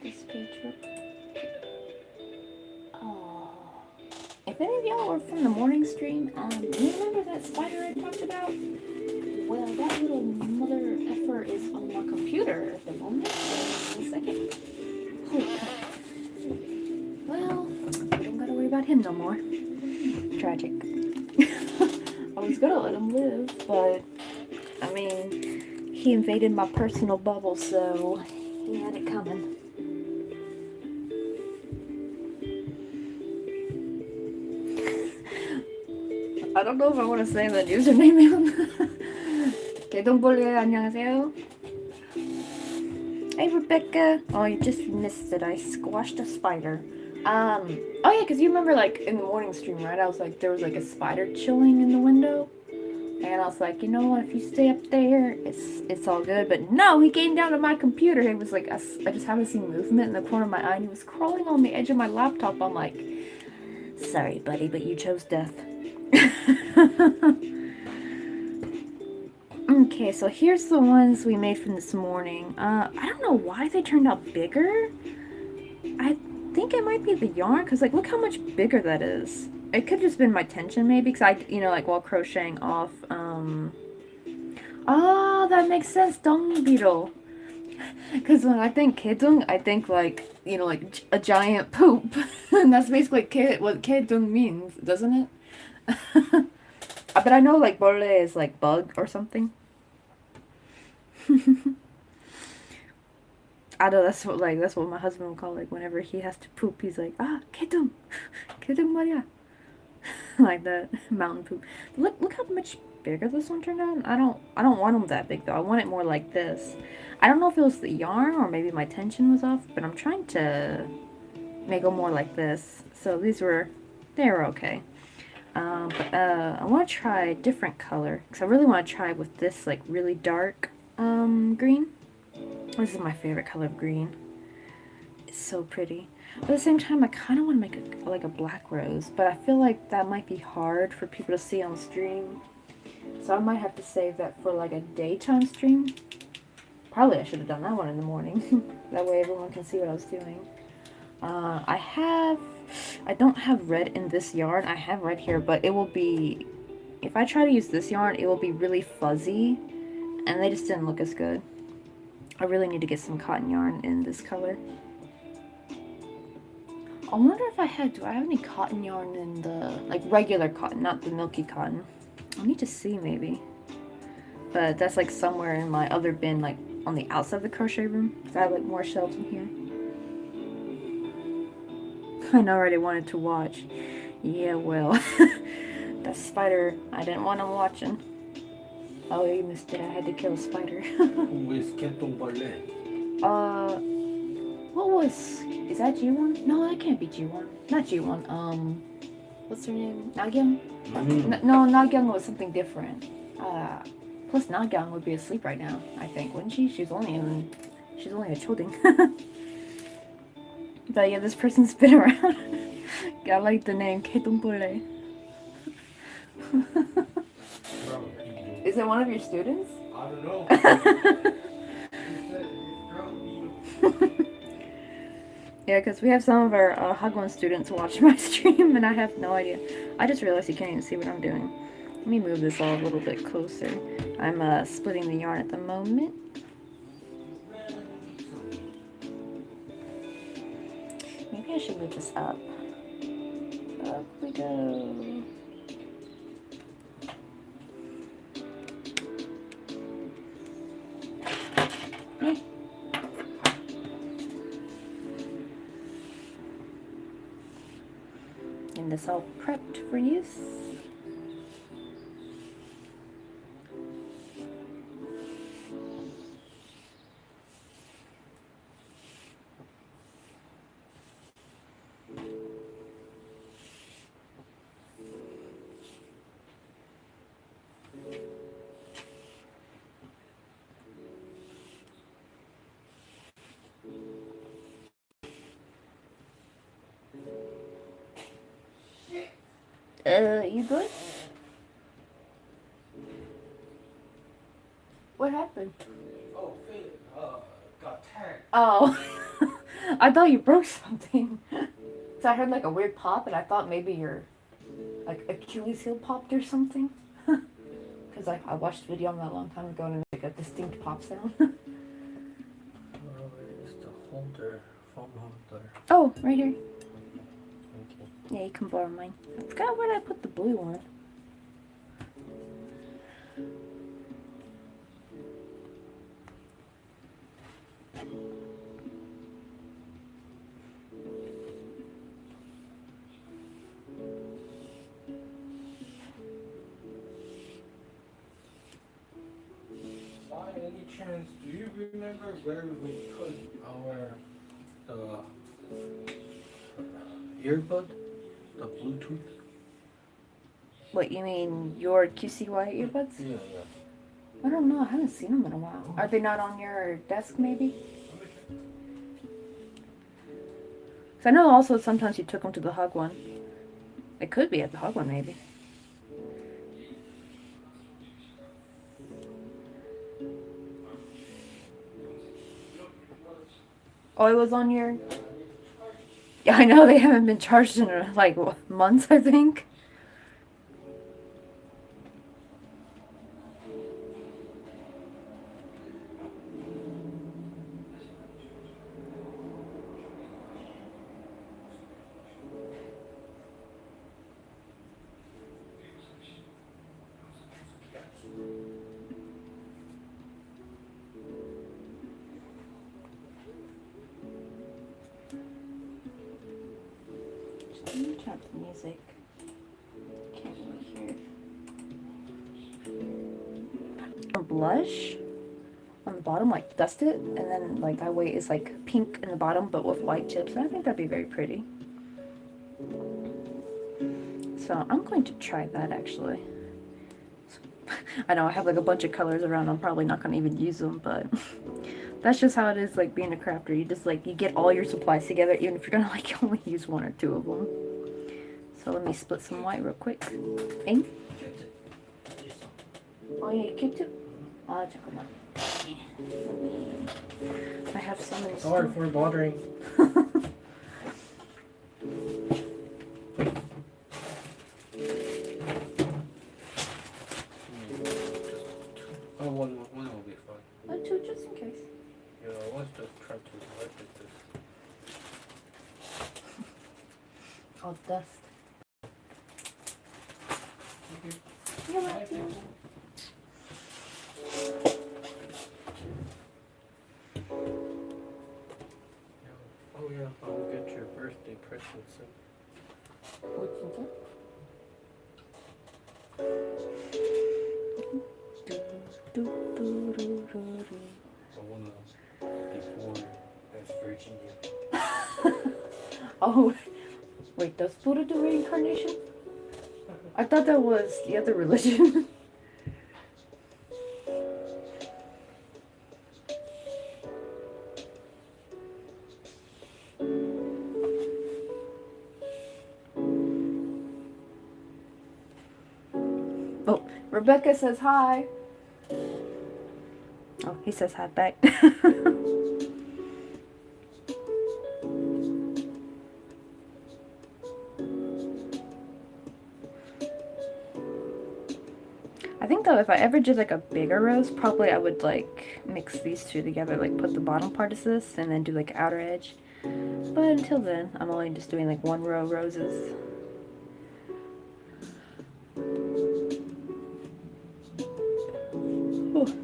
this picture. Oh. If any of y'all were from the morning stream, you remember that spider I talked about? Well, that little mother effer is on my computer at the moment. So, one second. Holy crap. Well, we don't gotta worry about him no more. Tragic. I was gonna let him live, but I mean, he invaded my personal bubble, so he had it coming. I don't know if I want to say that username. 개동벌레 안녕하세요. Hey Rebecca. Oh, you just missed it. I squashed a spider. Oh yeah, because you remember like in the morning stream, right? I was like, there was like a spider chilling in the window. And I was like, you know what, if you stay up there, it's all good. But no, he came down to my computer. He was like, I just happened to see movement in the corner of my eye. And he was crawling on the edge of my laptop. I'm like, sorry, buddy, but you chose death. Okay, so here's the ones we made from this morning. I don't know why they turned out bigger. I think it might be the yarn, because, like, look how much bigger that is. It could have just been my tension, maybe, because I, you know, like, while crocheting off, Oh, that makes sense, dung beetle. Because when I think kedung, I think, like, you know, like, a giant poop. And that's basically what kedung means, doesn't it? But I know, like, borle is, like, bug or something. I know that's what my husband would call, like, whenever he has to poop, he's like, kedung. Kedung 말이야. Like that mountain poop. Look how much bigger this one turned out. I don't want them that big though. I want it more like this. I don't know if it was the yarn or maybe my tension was off, but I'm trying to make them more like this. So they were okay. But I want to try a different color because I really want to try with this like really dark green. This is my favorite color of green. It's so pretty. But at the same time, I kind of want to make like a black rose, but I feel like that might be hard for people to see on stream. So I might have to save that for like a daytime stream. Probably I should have done that one in the morning. That way everyone can see what I was doing. I don't have red in this yarn. I have red here, but it will be, if I try to use this yarn, it will be really fuzzy, and they just didn't look as good. I really need to get some cotton yarn in this color. I wonder if do I have any cotton yarn in the, like, regular cotton, not the milky cotton? I need to see, maybe. But that's, like, somewhere in my other bin, like, on the outside of the crochet room. Because I have, like, more shelves in here. I know I already wanted to watch. Yeah, well. That spider, I didn't want him watching. Oh, you missed it. I had to kill a spider. What was... Is that G1? No, that can't be G1. Not G1. What's her name? Nagyang? No, Nagyang was something different. Plus Nagyang would be asleep right now, I think, wouldn't she? She's only a choding. But yeah, this person's been around. I like the name, Ketungbole. Is it one of your students? I don't know. Yeah, because we have some of our Hagwon students watch my stream, and I have no idea. I just realized you can't even see what I'm doing. Let me move this all a little bit closer. I'm splitting the yarn at the moment. Maybe I should move this up. Up we go. Hey. And this all prepped for use. You good? What happened? Oh, Philip got tagged. Oh. I thought you broke something. So I heard like a weird pop, and I thought maybe your like Achilles heel popped or something. Because like I watched a video on that a long time ago, and it made like a distinct pop sound. Oh, it's the holder, phone holder. Oh, right here. Okay. Yeah, you can borrow mine. I forgot where I put the blue one. By any chance, do you remember where we put our earbud, the Bluetooth? What, you mean your QCY earbuds? Yeah. I don't know. I haven't seen them in a while. Are they not on your desk, maybe? Because I know also sometimes you took them to the Hug one. It could be at the Hug one, maybe. Oh, it was on your... Yeah, I know they haven't been charged in like months, I think. Let me try the music. Can't really hear. Blush on the bottom, like dust it, and then like that way it's like pink in the bottom but with white chips. And I think that'd be very pretty. So I'm going to try that actually. I know I have like a bunch of colors around. I'm probably not gonna even use them, but that's just how it is, like being a crafter. You just like you get all your supplies together, even if you're gonna like only use one or two of them. So let me split some white real quick. Ink? Oh yeah, you kept it? Oh, check them out. I have some in Sorry for bothering. Oh, one will be fine. Two, just in case. Yeah, I want to try to work with this. Oh, dust. Okay. You're welcome. Oh yeah, I'll get your birthday present soon. What's in I wanna be born as Virginia. Oh, wait, does Buddha do reincarnation? I thought that was the other religion. Oh, Rebecca says hi. Oh, he says hi back. I think though if I ever did like a bigger rose, probably I would like mix these two together, like put the bottom part as this and then do like outer edge. But until then, I'm only just doing like one row roses. Ooh.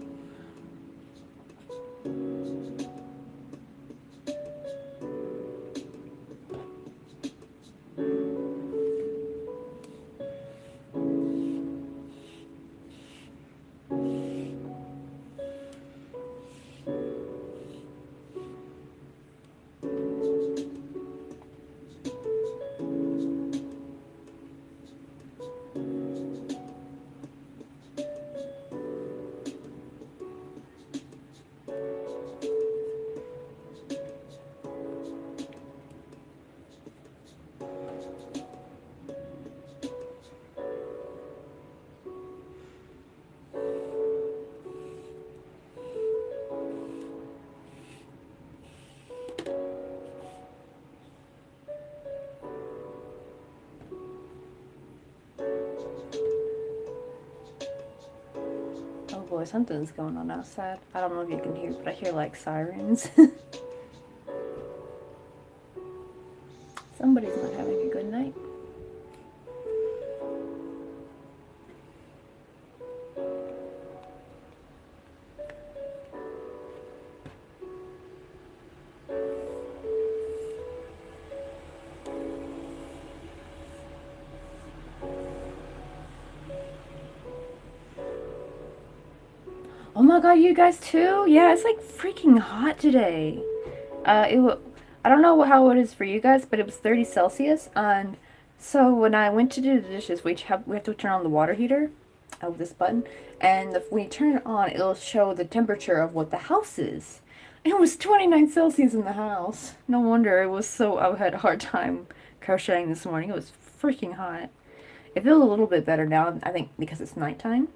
boy, something's going on outside. I don't know if you can hear, but I hear like sirens. Somebody's not having a good night. Oh my god, you guys too? Yeah, it's like freaking hot today. I don't know how it is for you guys, but it was 30 Celsius, and so when I went to do the dishes, we have to turn on the water heater with this button, and if we turn it on, it'll show the temperature of what the house is. And it was 29 Celsius in the house. No wonder I had a hard time crocheting this morning. It was freaking hot. It feels a little bit better now, I think, because it's nighttime.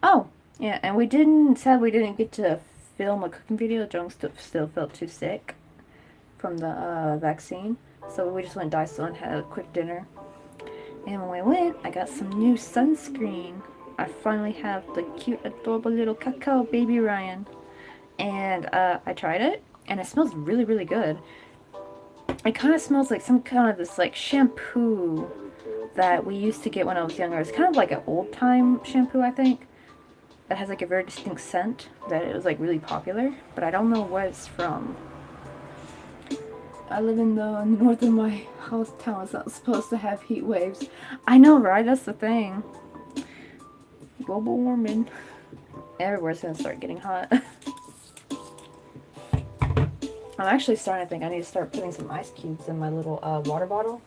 Oh, yeah, and sadly, we didn't get to film a cooking video. Jung still felt too sick from the vaccine. So we just went to Daiso and had a quick dinner. And when we went, I got some new sunscreen. I finally have the cute, adorable little cacao baby Ryan. And I tried it, and it smells really, really good. It kind of smells like some kind of this like shampoo that we used to get when I was younger. It's kind of like an old time shampoo, I think. That has like a very distinct scent that it was like really popular, but I don't know where it's from. I live in the north of my house town. It's not supposed to have heat waves. I know, right? That's the thing. Global warming. Everywhere's gonna start getting hot. I'm actually starting to think I need to start putting some ice cubes in my little water bottle.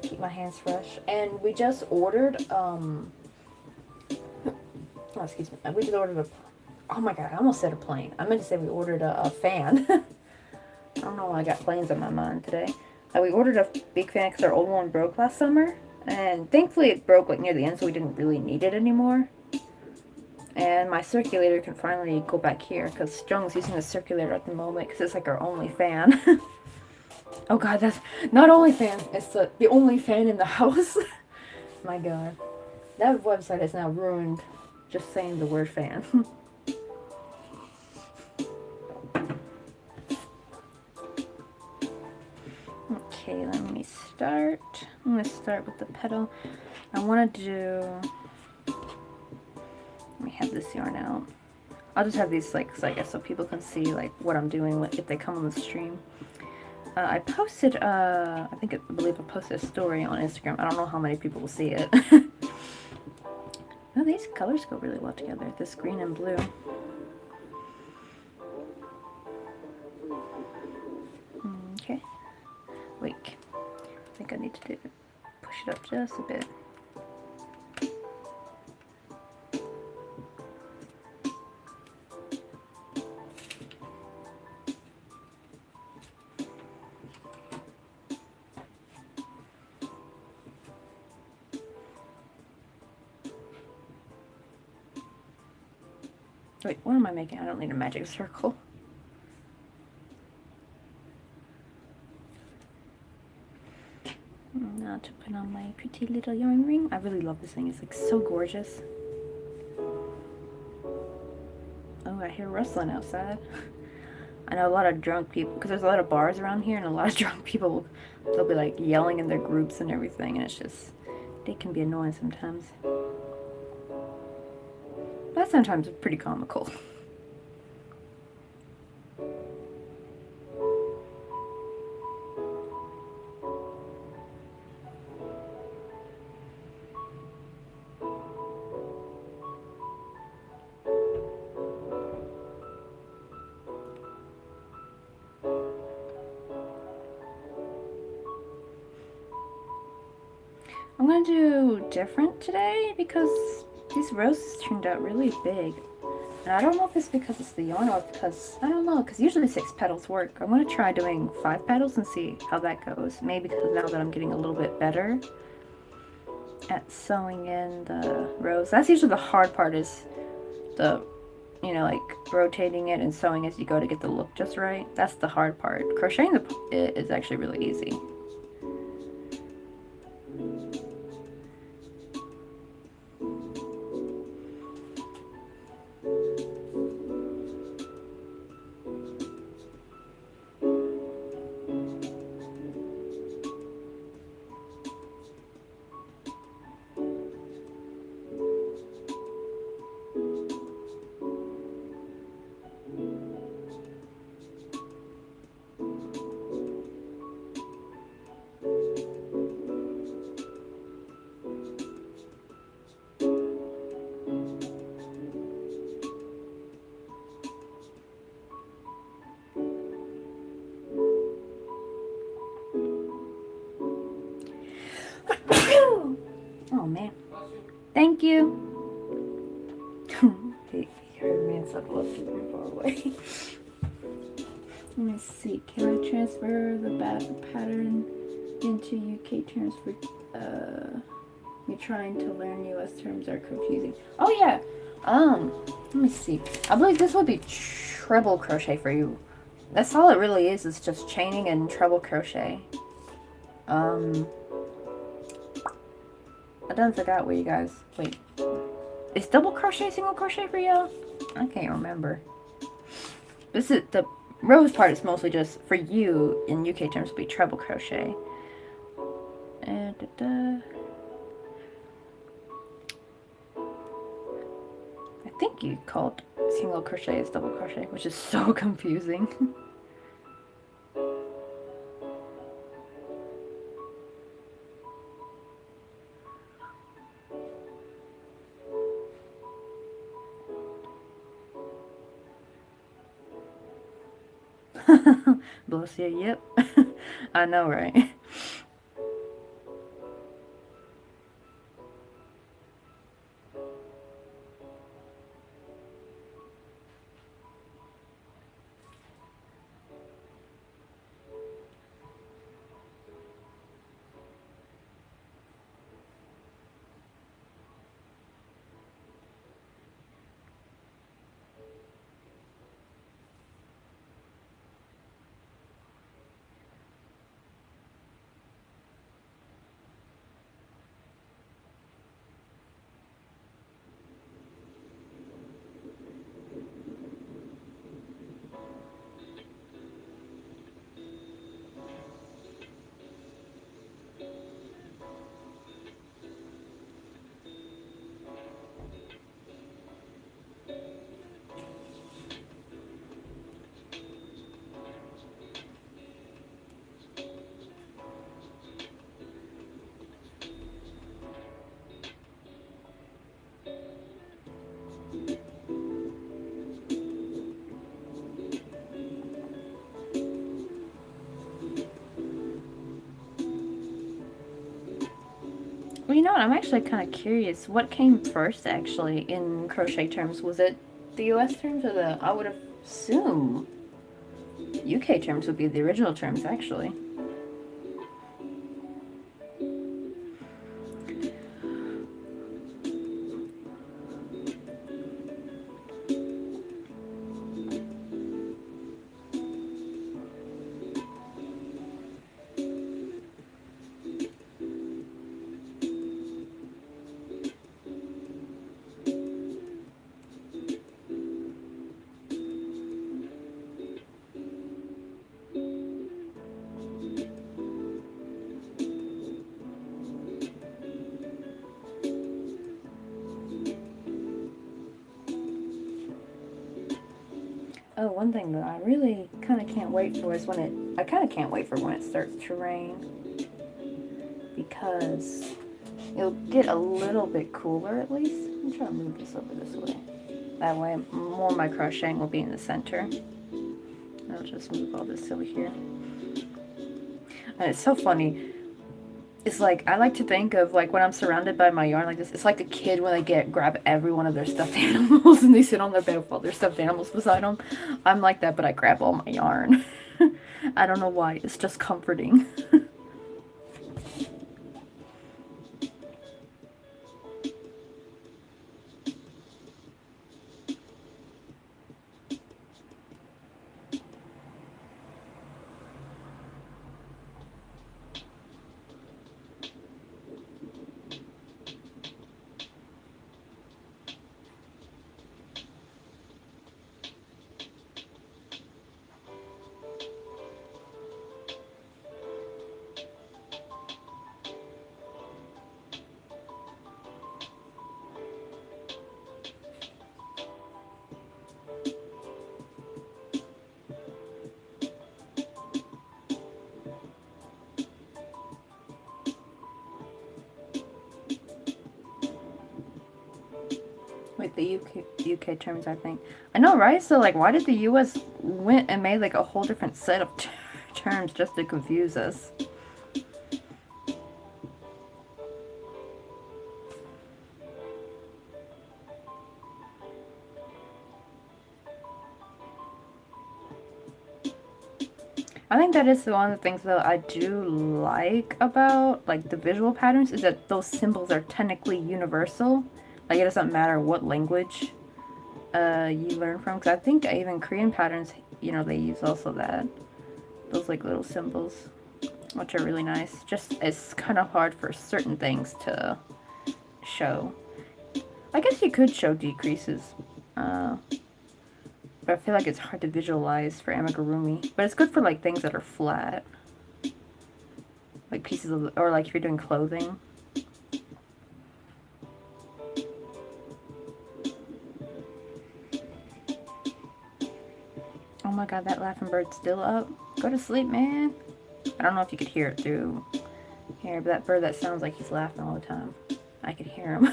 Keep my hands fresh. And we just ordered, oh, excuse me. We just ordered oh my god, I almost said a plane. I meant to say we ordered a fan. I don't know why I got planes on my mind today. We ordered a big fan because our old one broke last summer. And thankfully it broke like near the end, so we didn't really need it anymore. And my circulator can finally go back here because Jung's using the circulator at the moment because it's like our only fan. Oh god, that's not only fan, it's the only fan in the house. My god. That website is now ruined just saying the word fan. Okay, let me start. I'm going to start with the petal. I want to do... Let me have this yarn out. I'll just have these like, I guess so people can see like what I'm doing if they come on the stream. I posted, I believe I posted a story on Instagram. I don't know how many people will see it. Oh, these colors go really well together. This green and blue. Okay. Wait. I think I need to push it up just a bit. Wait, what am I making? I don't need a magic circle. Now to put on my pretty little yarn ring. I really love this thing. It's like so gorgeous. Oh, I hear rustling outside. I know a lot of drunk people, because there's a lot of bars around here, and a lot of drunk people, they'll be like yelling in their groups and everything, and it's just, they can be annoying sometimes. But sometimes it's pretty comical. I'm gonna do different today because these roses turned out really big. And I don't know if it's because it's the yarn or because, I don't know, because usually 6 petals work. I'm gonna try doing 5 petals and see how that goes. Maybe because now that I'm getting a little bit better at sewing in the rose. That's usually the hard part, is the, you know, like rotating it and sewing as you go to get the look just right. That's the hard part. Crocheting it is actually really easy. Let me see. Can I transfer the pattern into UK terms for me trying to learn US terms are confusing? Oh yeah. Let me see. I believe this would be treble crochet for you. That's all it really is just chaining and treble crochet. I done forgot what you guys. Wait. Is double crochet single crochet for y'all? I can't remember. This is the rose part is mostly just for you in UK terms would be treble crochet. And I think you called single crochet is double crochet, which is so confusing. Bless you, yep. I know, right? Well, you know what? I'm actually kind of curious. What came first, actually, in crochet terms? Was it the US terms or the... I would assume UK terms would be the original terms, actually. Oh, one thing that I really kind of can't wait for is when it... I kind of can't wait for when it starts to rain. Because it'll get a little bit cooler at least. I'm trying to move this over this way. That way more of my crocheting will be in the center. I'll just move all this over here. And it's so funny. It's like, I like to think of like when I'm surrounded by my yarn like this, it's like a kid when they grab every one of their stuffed animals and they sit on their bed with all their stuffed animals beside them. I'm like that, but I grab all my yarn. I don't know why, it's just comforting. With the UK terms, I think. I know, right? So, like, why did the US went and made, like, a whole different set of terms just to confuse us? I think that is one of the things that I do like about like the visual patterns is that those symbols are technically universal. Like it doesn't matter what language you learn from. Because I think even Korean patterns, you know, they use also that those like little symbols, which are really nice. Just it's kind of hard for certain things to show. I guess you could show decreases. Uh, but I feel like it's hard to visualize for amigurumi. But it's good for like things that are flat. Like pieces of, or like if you're doing clothing. Oh my god, that laughing bird's still up. Go to sleep, man. I don't know if you could hear it through here, but that bird that sounds like he's laughing all the time. I could hear him.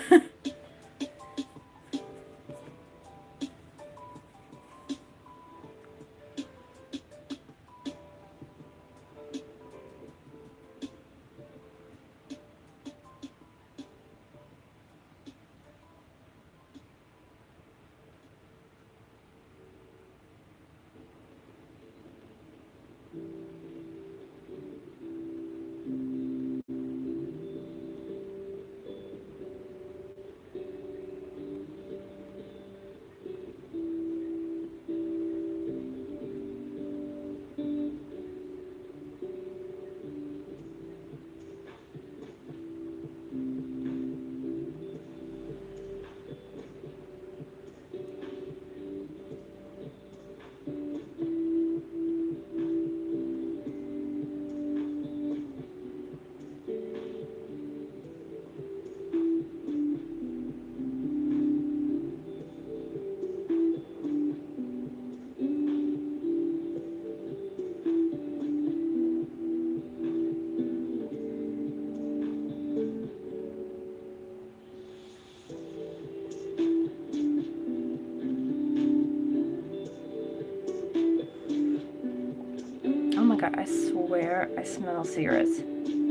Oh my god, I swear I smell cigarettes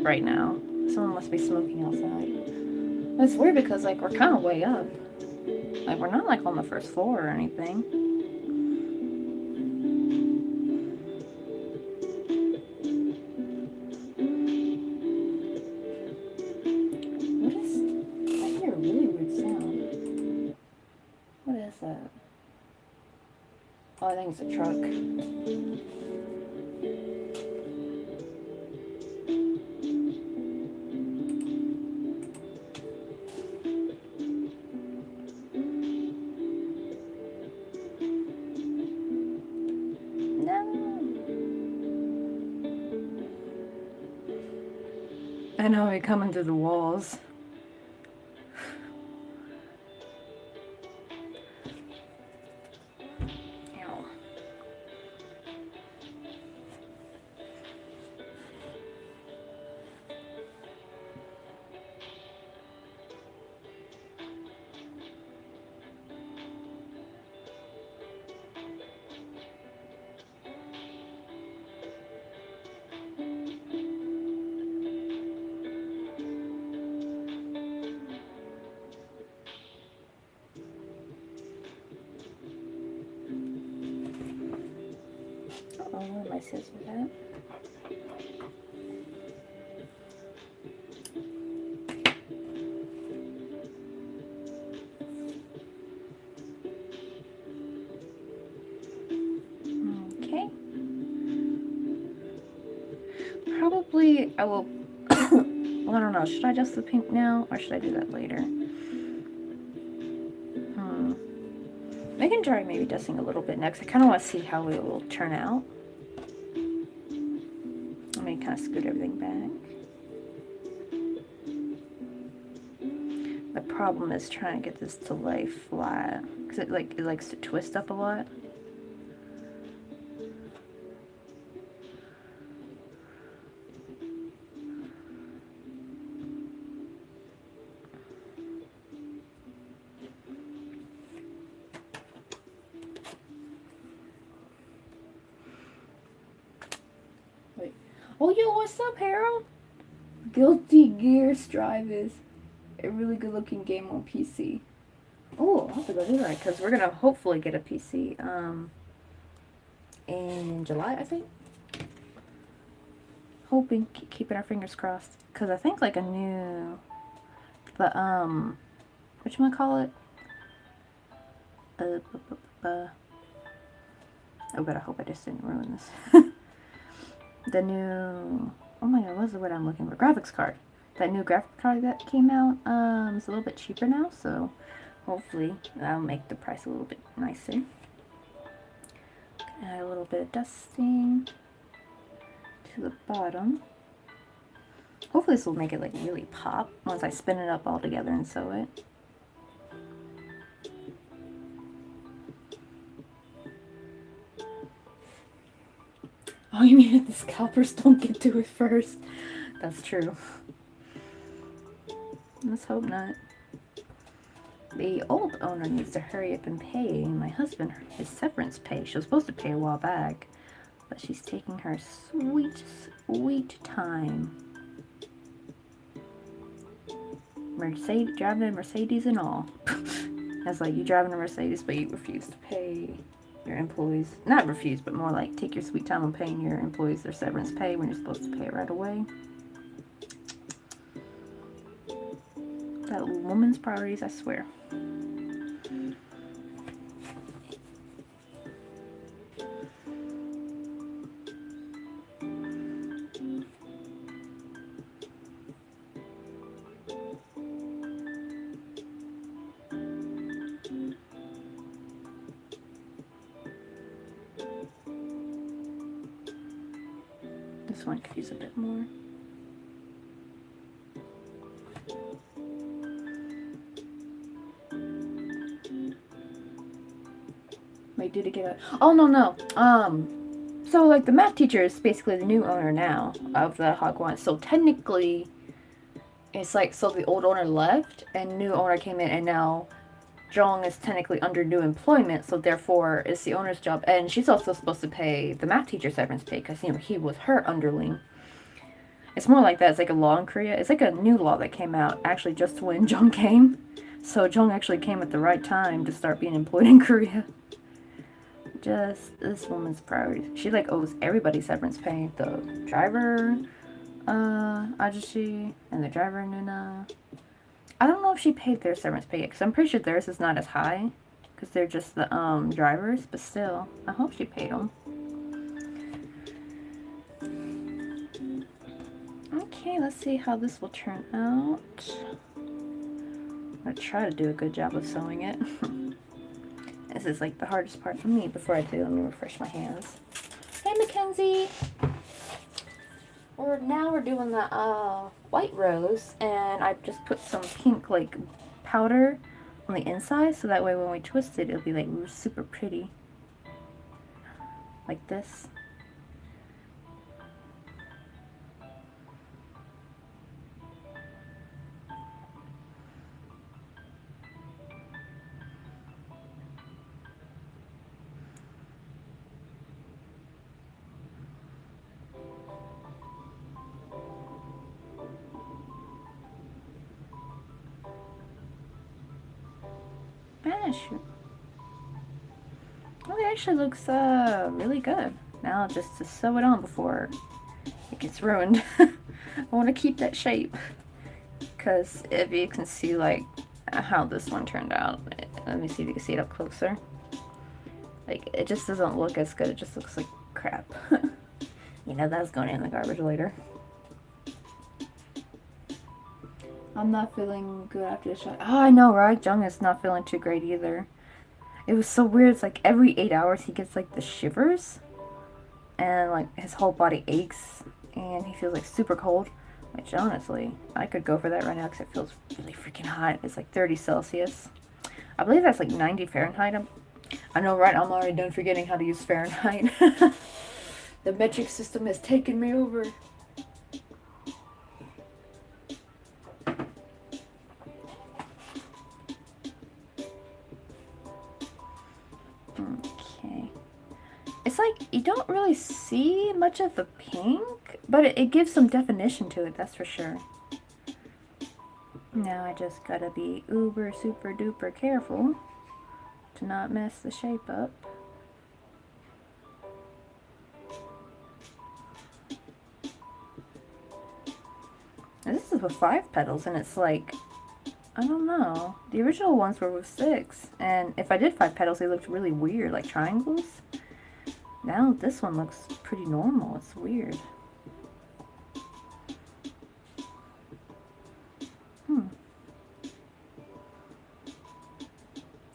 right now. Someone must be smoking outside. It's weird because like we're kind of way up. Like we're not like on the first floor or anything. What is... I hear a really weird sound. What is that? Oh, I think it's a truck. I know, we're coming through the walls. Ow. Oh, where are my scissors at? Okay. Probably I will... Well, I don't know. Should I adjust the pink now or should I do that later? I can try maybe dusting a little bit next. I kind of want to see how it will turn out. Let me kind of scoot everything back. The problem is trying to get this to lay flat because it likes to twist up a lot. Wait. Oh, yo, what's up, Harold? Guilty Gear Strive is a really good looking game on PC. Oh, I'll have to go do that because we're gonna hopefully get a PC in July, I think. hoping, keeping our fingers crossed, because I think like a new, whatchamacallit? Oh, but I hope I just didn't ruin this. The new, oh my god, what's the word I'm looking for? Graphics card. That new graphics card that came out, is a little bit cheaper now, so hopefully that'll make the price a little bit nicer. Add a little bit of dusting to the bottom. Hopefully this will make it like really pop once I spin it up all together and sew it. Oh, you mean if the scalpers don't get to it first? That's true. Let's hope not. The old owner needs to hurry up and pay my husband his severance pay. She was supposed to pay a while back, but she's taking her sweet, sweet time. Mercedes, driving a Mercedes and all. That's like you driving a Mercedes, but you refuse to pay your employees. Not refuse, but more like take your sweet time on paying your employees their severance pay when you're supposed to pay it right away. That woman's priorities, I swear. This one could use a bit more. Wait, did it get out? Oh, no. So like the math teacher is basically the new owner now of the Hagwon. So technically, it's like, so the old owner left and new owner came in, and now Jong is technically under new employment, so therefore it's the owner's job. And she's also supposed to pay the math teacher severance pay because, you know, he was her underling. It's more like that. It's like a law in Korea. It's like a new law that came out actually just when Jong came. So Jong actually came at the right time to start being employed in Korea. Just this woman's priority. She like owes everybody severance pay. The driver, Ajushi, and the driver Nuna. I don't know if she paid their severance pay yet, because I'm pretty sure theirs is not as high, because they're just the drivers. But still, I hope she paid them. Okay, let's see how this will turn out. I'm gonna try to do a good job of sewing it. This is like the hardest part for me. Before I do, let me refresh my hands. Hey, Mackenzie! Now we're doing the white rose, and I just put some pink like powder on the inside, so that way when we twist it, it'll be like super pretty. Like this. Shoot. Oh, it actually looks really good. Now just to sew it on before it gets ruined. I want to keep that shape, because if you can see like how this one turned out, let me see if you can see it up closer. Like, it just doesn't look as good. It just looks like crap. You know, that's going in the garbage later. I'm not feeling good after the shot. Oh, I know, right? Jung is not feeling too great either. It was so weird. It's like every 8 hours he gets like the shivers. And like his whole body aches. And he feels like super cold. Which honestly, I could go for that right now because it feels really freaking hot. It's like 30 Celsius. I believe that's like 90 Fahrenheit. I know, right? I'm already done forgetting how to use Fahrenheit. The metric system has taken me over. Okay. It's like you don't really see much of the pink, but it gives some definition to it, that's for sure. Now I just gotta be uber super duper careful to not mess the shape up. ones with 5 petals, and it's like, I don't know. The original ones were with 6, and if I did 5 petals, they looked really weird, like triangles. Now this one looks pretty normal. It's weird.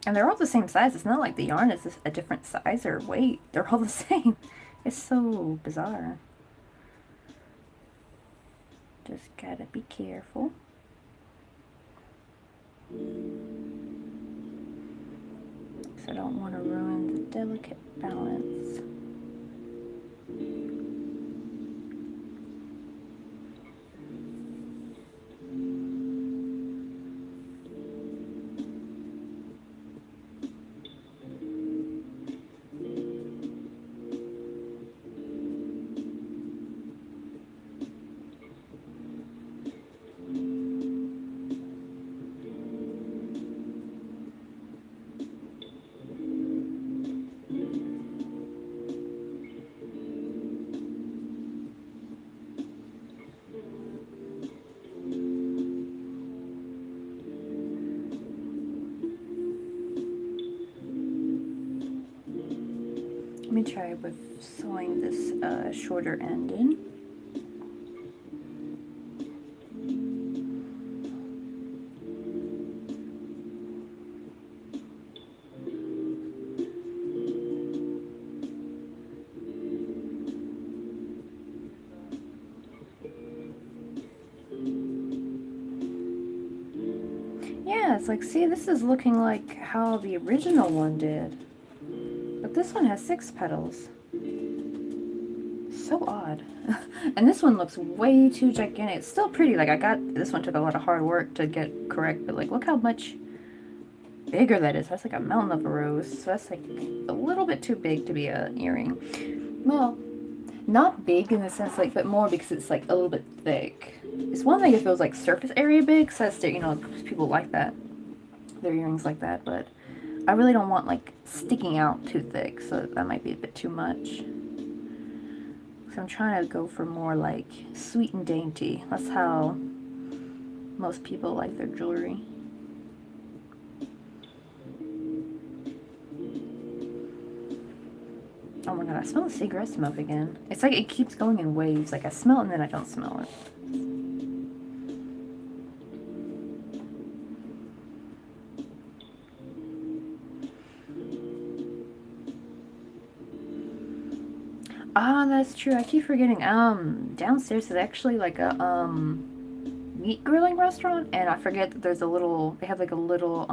And they're all the same size. It's not like the yarn is a different size or weight. They're all the same. It's so bizarre. Just gotta be careful. So I don't want to ruin the delicate balance. Let me try with sewing this shorter end in. Yeah, it's like, see, this is looking like how the original one did. But this one has 6 petals. So odd. And this one looks way too gigantic. It's still pretty. Like, this one took a lot of hard work to get correct, but like, look how much bigger that is. That's like a mountain of a rose. So that's like a little bit too big to be an earring. Well, not big in the sense like, but more because it's like a little bit thick. It's one thing if it was like surface area big, so that's, you know, people like that. Their earrings like that, but I really don't want like sticking out too thick, so that might be a bit too much. So I'm trying to go for more like sweet and dainty. That's how most people like their jewelry. Oh my god, I smell the cigarette smoke again. It's like it keeps going in waves. Like I smell it and then I don't smell it. Ah, that's true. I keep forgetting. Downstairs is actually like a meat grilling restaurant, and I forget that there's a little. They have like a little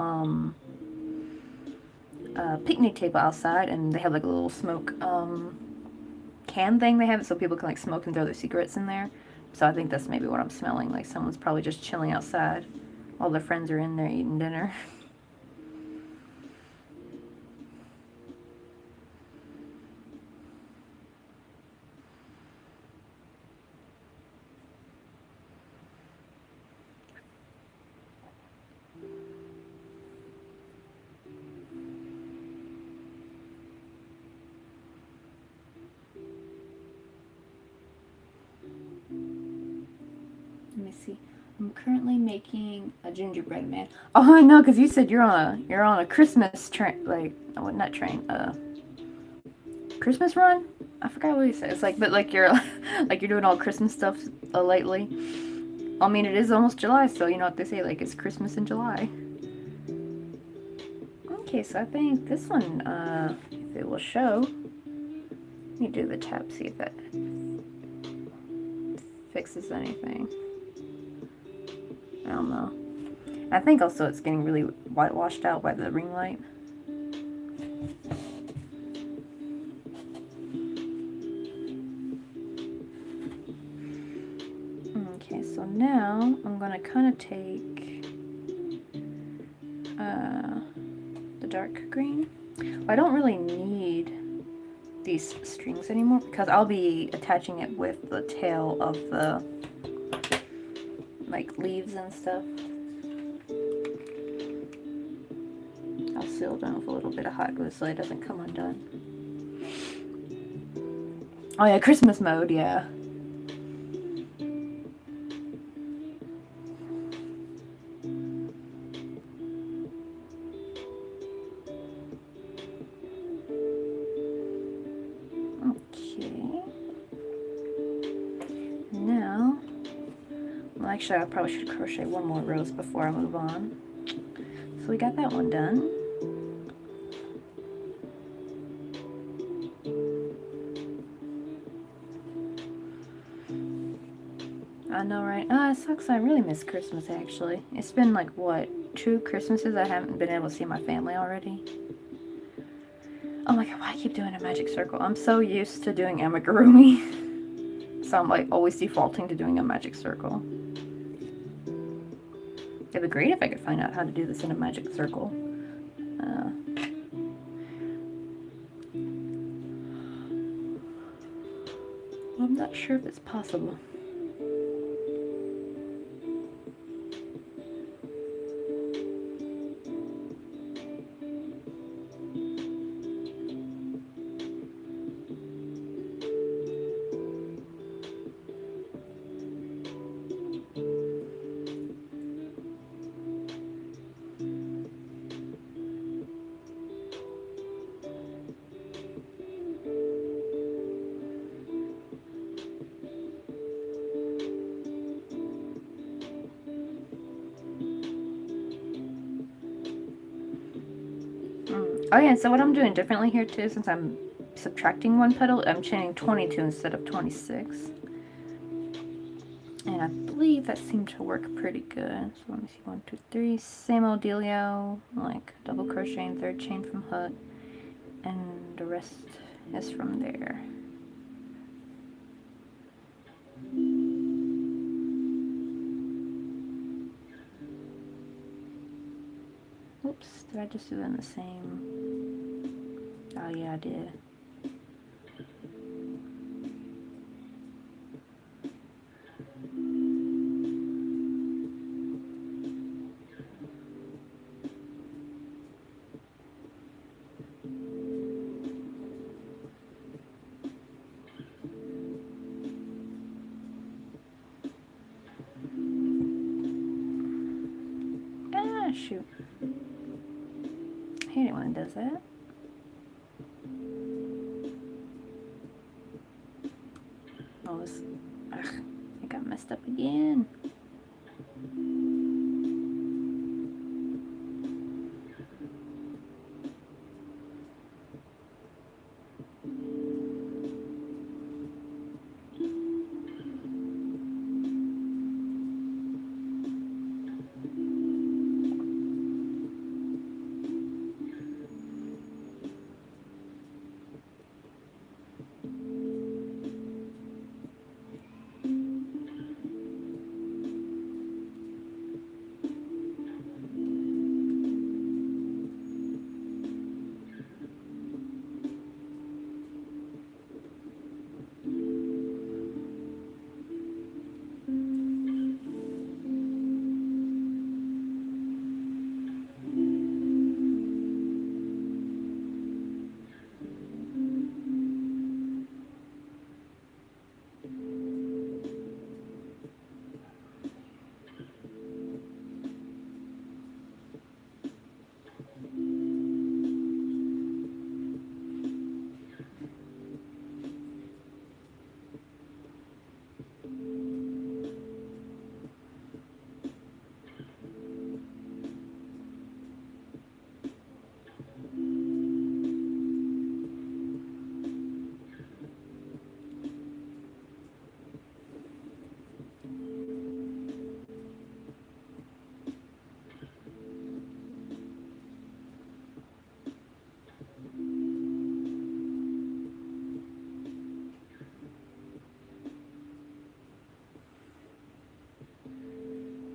picnic table outside, and they have like a little smoke can thing. They have it so people can like smoke and throw their cigarettes in there. So I think that's maybe what I'm smelling. Like someone's probably just chilling outside while their friends are in there eating dinner. Let me see. I'm currently making a gingerbread man. Oh, I know, because you said you're on a Christmas train, like, oh, not train, Christmas run. I forgot what you said. It's like, but like you're like you're doing all Christmas stuff lately. I mean, it is almost July, so you know what they say, like it's Christmas in July. Okay, so I think this one, if it will show, let me do the tap, see if that fixes anything. I don't know. I think also it's getting really whitewashed out by the ring light. Okay, so now I'm gonna kind of take the dark green. I don't really need these strings anymore because I'll be attaching it with the tail of the like leaves and stuff. I'll seal them with a little bit of hot glue so it doesn't come undone. Oh yeah, Christmas mode, yeah. Actually, I probably should crochet one more rose before I move on. So we got that one done. I know, right? Ah, it sucks. I really miss Christmas, actually. It's been like, what, 2 Christmases I haven't been able to see my family already? Oh my god, why I keep doing a magic circle? I'm so used to doing amigurumi. So I'm like always defaulting to doing a magic circle. It'd be great if I could find out how to do this in a magic circle. I'm not sure if it's possible. Oh yeah, so what I'm doing differently here too, since I'm subtracting 1 petal, I'm chaining 22 instead of 26. And I believe that seemed to work pretty good. So let me see, 1, 2, 3, same old dealio, like double crocheting, 3rd chain from hook, and the rest is from there. Oops, did I just do it in the same? Oh yeah, I did. Ah, shoot. I hate it when it does that. Oh, this... Ugh, it got messed up again.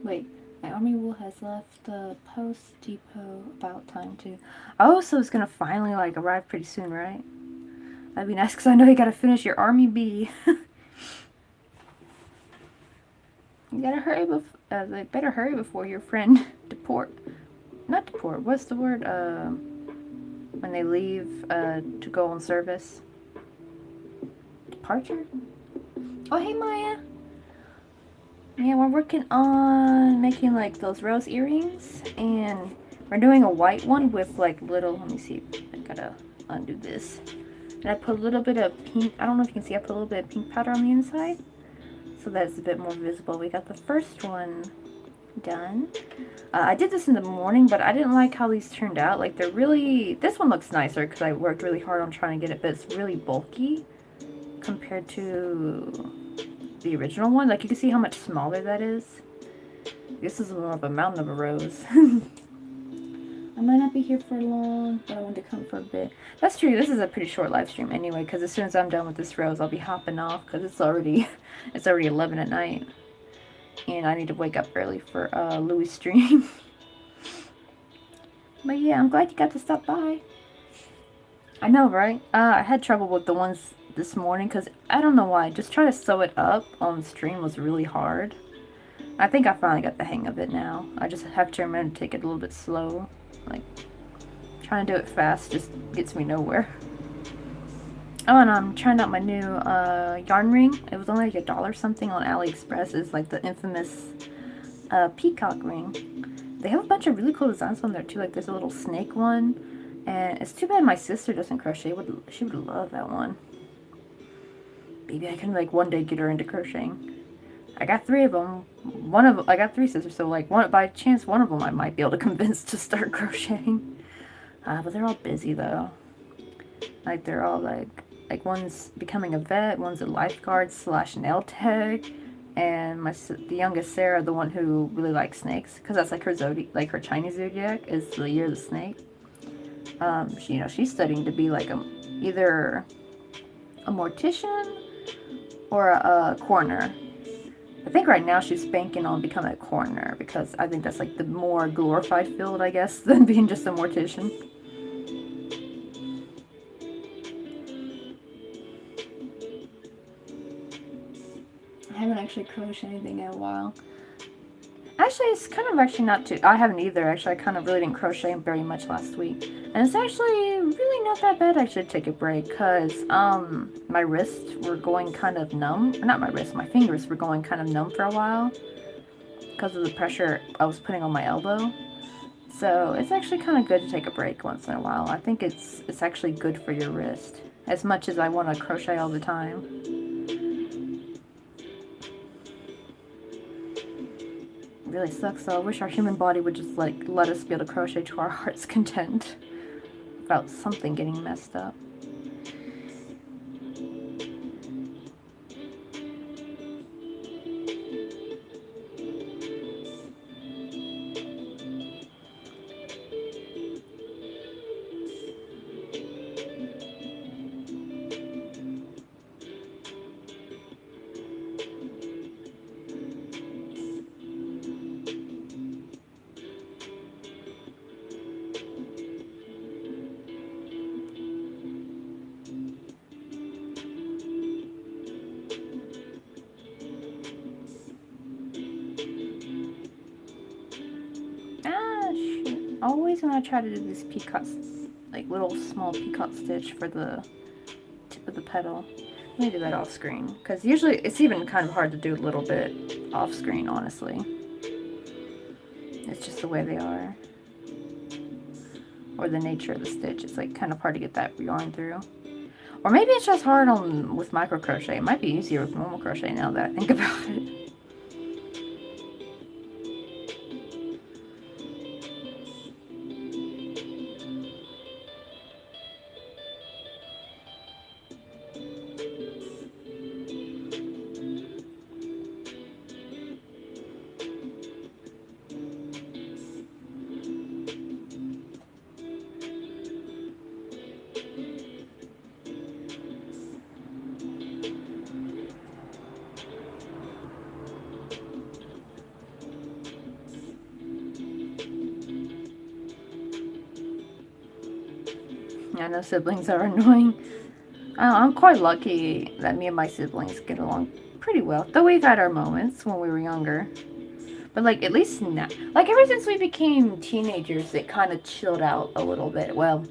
Wait, my army wool has left the post depot about time too. Oh, so it's gonna finally like arrive pretty soon, right? That'd be nice because I know you gotta finish your army bee. You gotta hurry they better hurry before your friend not deport, what's the word? When they leave to go on service. Departure? Oh, hey Maya. Yeah, we're working on making like those rose earrings, and we're doing a white one with like little, let me see, I gotta undo this. And I put a little bit of pink, I don't know if you can see, I put a little bit of pink powder on the inside. so that it's a bit more visible. We got the first one done. I did this in the morning, but I didn't like how these turned out. Like, they're really, this one looks nicer because I worked really hard on trying to get it, but it's really bulky compared to the original one. Like, you can see how much smaller that is. This is more of a mountain of a rose. I might not be here for long, but I want to come for a bit. That's true. This is a pretty short live stream anyway, because as soon as I'm done with this rose, I'll be hopping off because it's already 11 at night, and I need to wake up early for Louis' stream. But yeah, I'm glad you got to stop by. I know, right? I had trouble with the ones this morning because I don't know why. Just trying to sew it up on the stream was really hard. I think I finally got the hang of it now. I just have to remember to take it a little bit slow. Like, trying to do it fast just gets me nowhere. Oh, and I'm trying out my new yarn ring. It was only like $1 something on AliExpress. It's like the infamous peacock ring. They have a bunch of really cool designs on there too. Like, there's a little snake one. And it's too bad my sister doesn't crochet. She would love that one. Maybe I can, like, one day get her into crocheting. I got 3 of them. I got 3 sisters, so, like, by chance, one of them I might be able to convince to start crocheting. But they're all busy, though. Like, they're all, like one's becoming a vet, one's a lifeguard / nail tech, and the youngest Sarah, the one who really likes snakes, because that's, like, her like, her Chinese zodiac is the year of the snake. She's studying to be, like, either a mortician or a coroner. I think right now she's banking on becoming a coroner because I think that's, like, the more glorified field, I guess, than being just a mortician. I haven't actually crocheted anything in a while. Actually, it's kind of actually not too... I haven't either. Actually, I kind of really didn't crochet very much last week. And it's actually really not that bad. I should take a break because my wrists were going kind of numb. Or not my wrists, my fingers were going kind of numb for a while because of the pressure I was putting on my elbow. So it's actually kind of good to take a break once in a while. I think it's actually good for your wrist as much as I want to crochet all the time. Really sucks though. I wish our human body would just, like, let us be able to crochet to our heart's content without something getting messed up. Always when I try to do these peacocks, like little small peacock stitch for the tip of the petal, let me do that off screen because usually it's even kind of hard to do a little bit off screen, honestly. It's just the way they are, or the nature of the stitch. It's, like, kind of hard to get that yarn through, or maybe it's just hard with micro crochet. It might be easier with normal crochet now that I think about it. I know siblings are annoying. I'm quite lucky that me and my siblings get along pretty well. Though we've had our moments when we were younger. But, like, at least now. Like, ever since we became teenagers, it kind of chilled out a little bit. Well,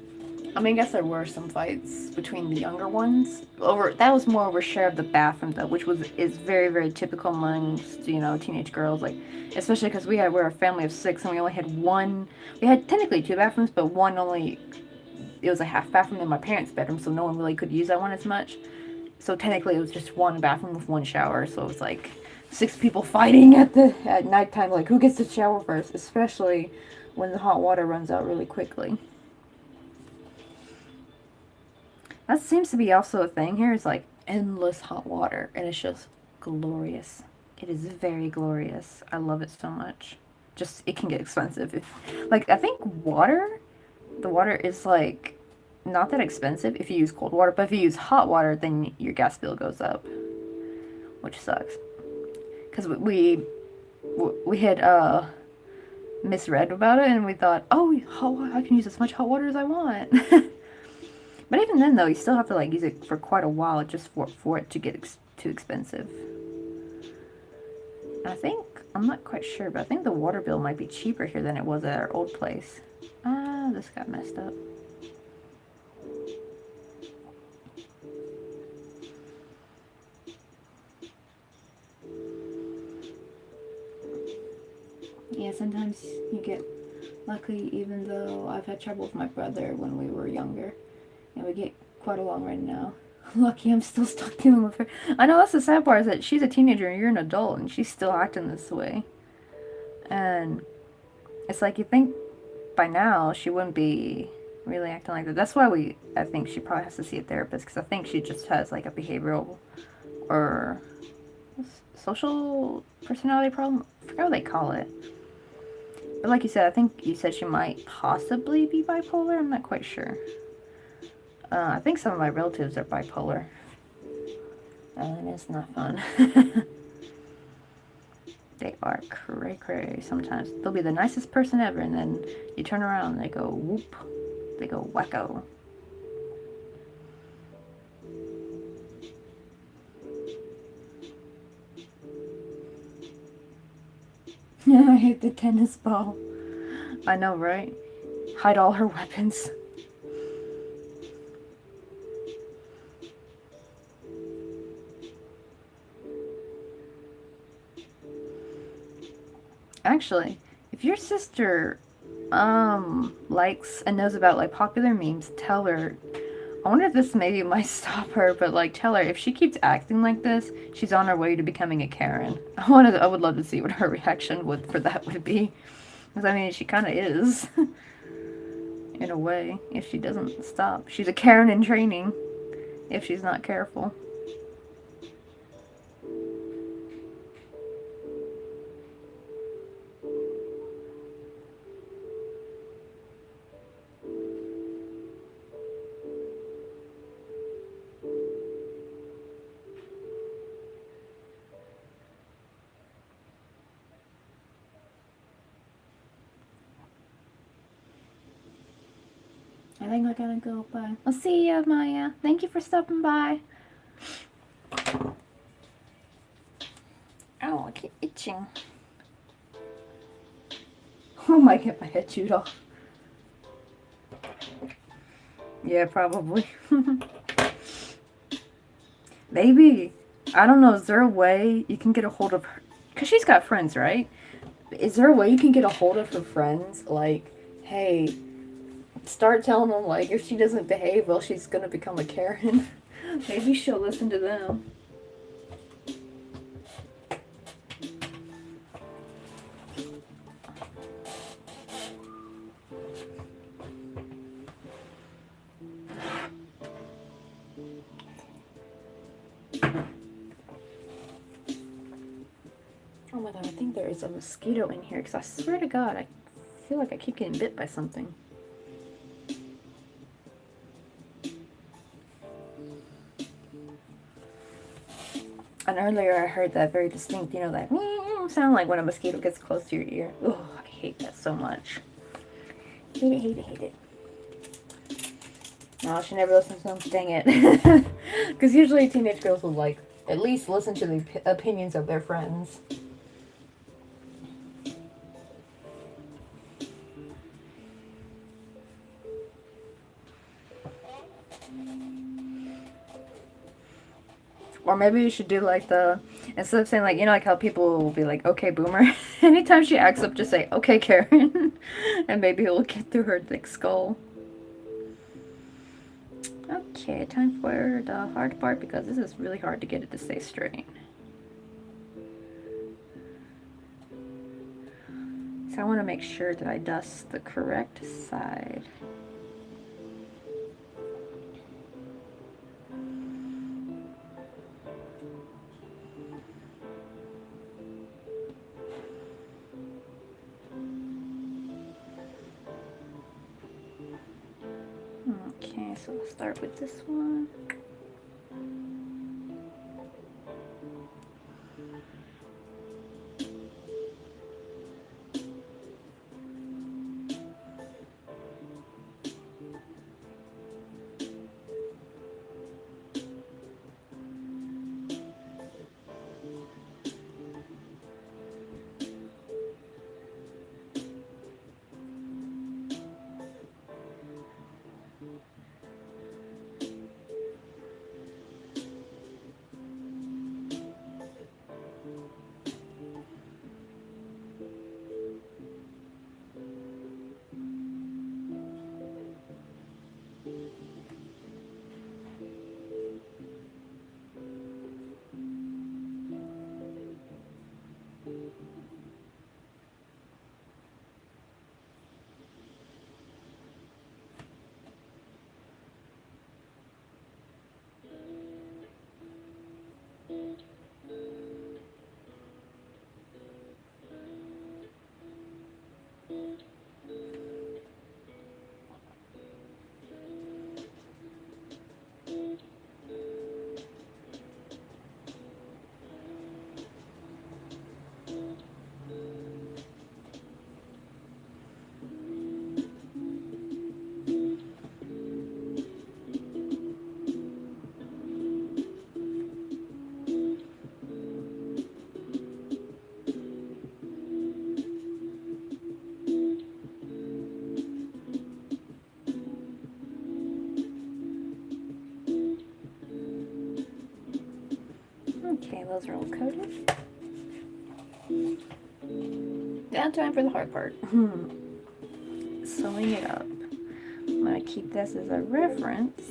I mean, I guess there were some fights between the younger ones. That was more over share of the bathroom, though, which is very, very typical amongst, teenage girls. Like, especially because we're a family of 6 and we only had one. We had technically 2 bathrooms, but one only... It was a half bathroom in my parents' bedroom, so no one really could use that one as much. So technically it was just one bathroom with one shower, so it was like 6 people fighting at nighttime, like who gets to shower first, especially when the hot water runs out really quickly. That seems to be also a thing here, is like endless hot water, and it's just glorious. It is very glorious. I love it so much. Just, it can get expensive. Like, I think the water is like not that expensive if you use cold water, but if you use hot water, then your gas bill goes up, which sucks. Because we had misread about it, and we thought, oh, I can use as much hot water as I want. But even then, though, you still have to like use it for quite a while just for it to get too expensive. I think, I'm not quite sure, but I think the water bill might be cheaper here than it was at our old place. Ah, this got messed up. Yeah, sometimes you get lucky, even though I've had trouble with my brother when we were younger. And we get quite along right now. Lucky I'm still stuck dealing with her. I know, that's the sad part, is that she's a teenager and you're an adult and she's still acting this way. And it's like, you think by now she wouldn't be really acting like that. That's why I think she probably has to see a therapist, because I think she just has like a behavioral or social personality problem. I forgot what they call it. But like you said, I think you said she might possibly be bipolar. I'm not quite sure. I think some of my relatives are bipolar. And it's not fun. They are cray-cray sometimes. They'll be the nicest person ever, and then you turn around and they go whoop. They go wacko. I hate the tennis ball. I know, right? Hide all her weapons. Actually, if your sister likes and knows about like popular memes, tell her. I wonder if this maybe might stop her, but like tell her if she keeps acting like this, she's on her way to becoming a Karen. I would love to see what her reaction for that would be. Because I mean, she kind of is. In a way, if she doesn't stop. She's a Karen in training if she's not careful. I think I gotta go. Bye. I'll see ya, Maya. Thank you for stopping by. Ow, I keep itching. I might get my head chewed off. Yeah, probably. Maybe. I don't know. Is there a way you can get a hold of her? Because she's got friends, right? Is there a way you can get a hold of her friends? Like, hey, start telling them, like, if she doesn't behave, well, she's going to become a Karen. Maybe she'll listen to them. Oh my god, I think there is a mosquito in here, because I swear to god, I feel like I keep getting bit by something. And earlier I heard that very distinct, you know, that sound like when a mosquito gets close to your ear. Ugh, I hate that so much. Hate it, hate it, hate it. No, she never listens to them. Dang it. Because usually teenage girls will, like, at least listen to the opinions of their friends. Or maybe you should do like instead of saying like, you know, like how people will be like, okay, boomer. Anytime she acts up, just say, okay, Karen. And maybe it'll get through her thick skull. Okay, time for the hard part because this is really hard to get it to stay straight. So I want to make sure that I dust the correct side. Okay, so I'll start with this one. Okay, those are all coated. Now time for the hard part. Sewing it up. I'm going to keep this as a reference.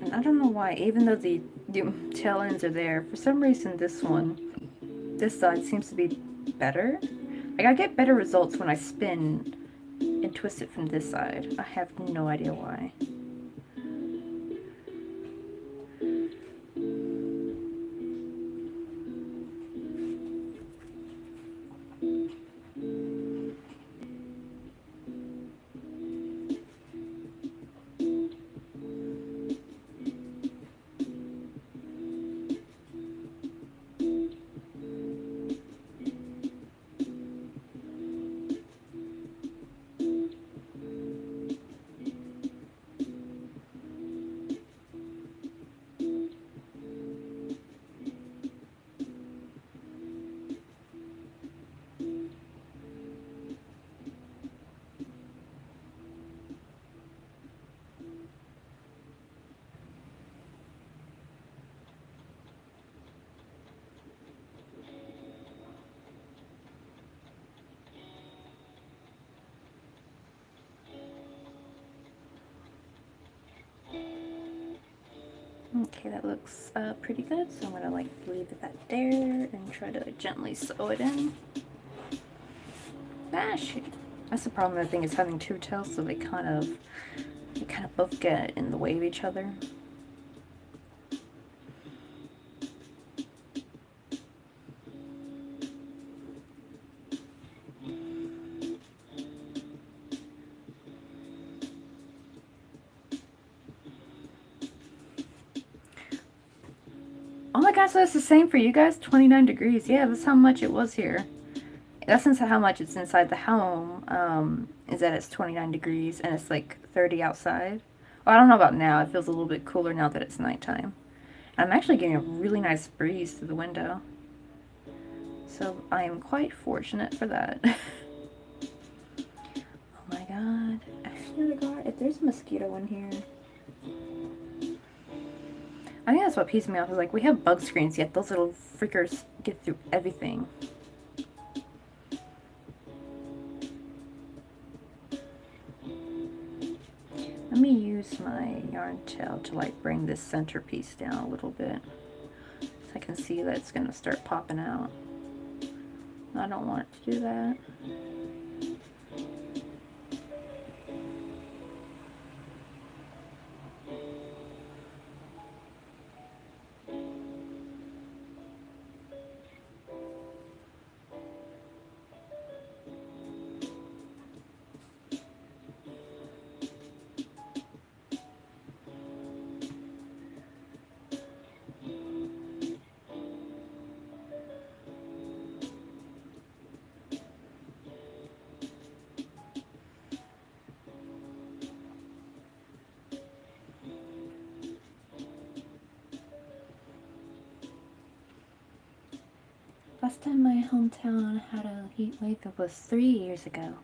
And I don't know why, even though the tail ends are there, for some reason this side seems to be better. Like I get better results when I spin and twist it from this side. I have no idea why. Okay, that looks pretty good, so I'm gonna like leave that there and try to gently sew it in. Ah, shoot. That's the problem, I think, is having two tails, so they kind of both get in the way of each other. Oh my gosh, so that's the same for you guys? 29 degrees. Yeah, that's how much it was here. That's how much it's inside the home, is that it's 29 degrees and it's like 30 outside. Well, I don't know about now. It feels a little bit cooler now that it's nighttime. I'm actually getting a really nice breeze through the window. So I am quite fortunate for that. Oh my god. I swear to god, if there's a mosquito in here. I think that's what pisses me off, is like, we have bug screens, yet those little freakers get through everything. Let me use my yarn tail to like bring this centerpiece down a little bit, so I can see that it's gonna start popping out. I don't want it to do that. Last time my hometown had a heat wave, it was 3 years ago.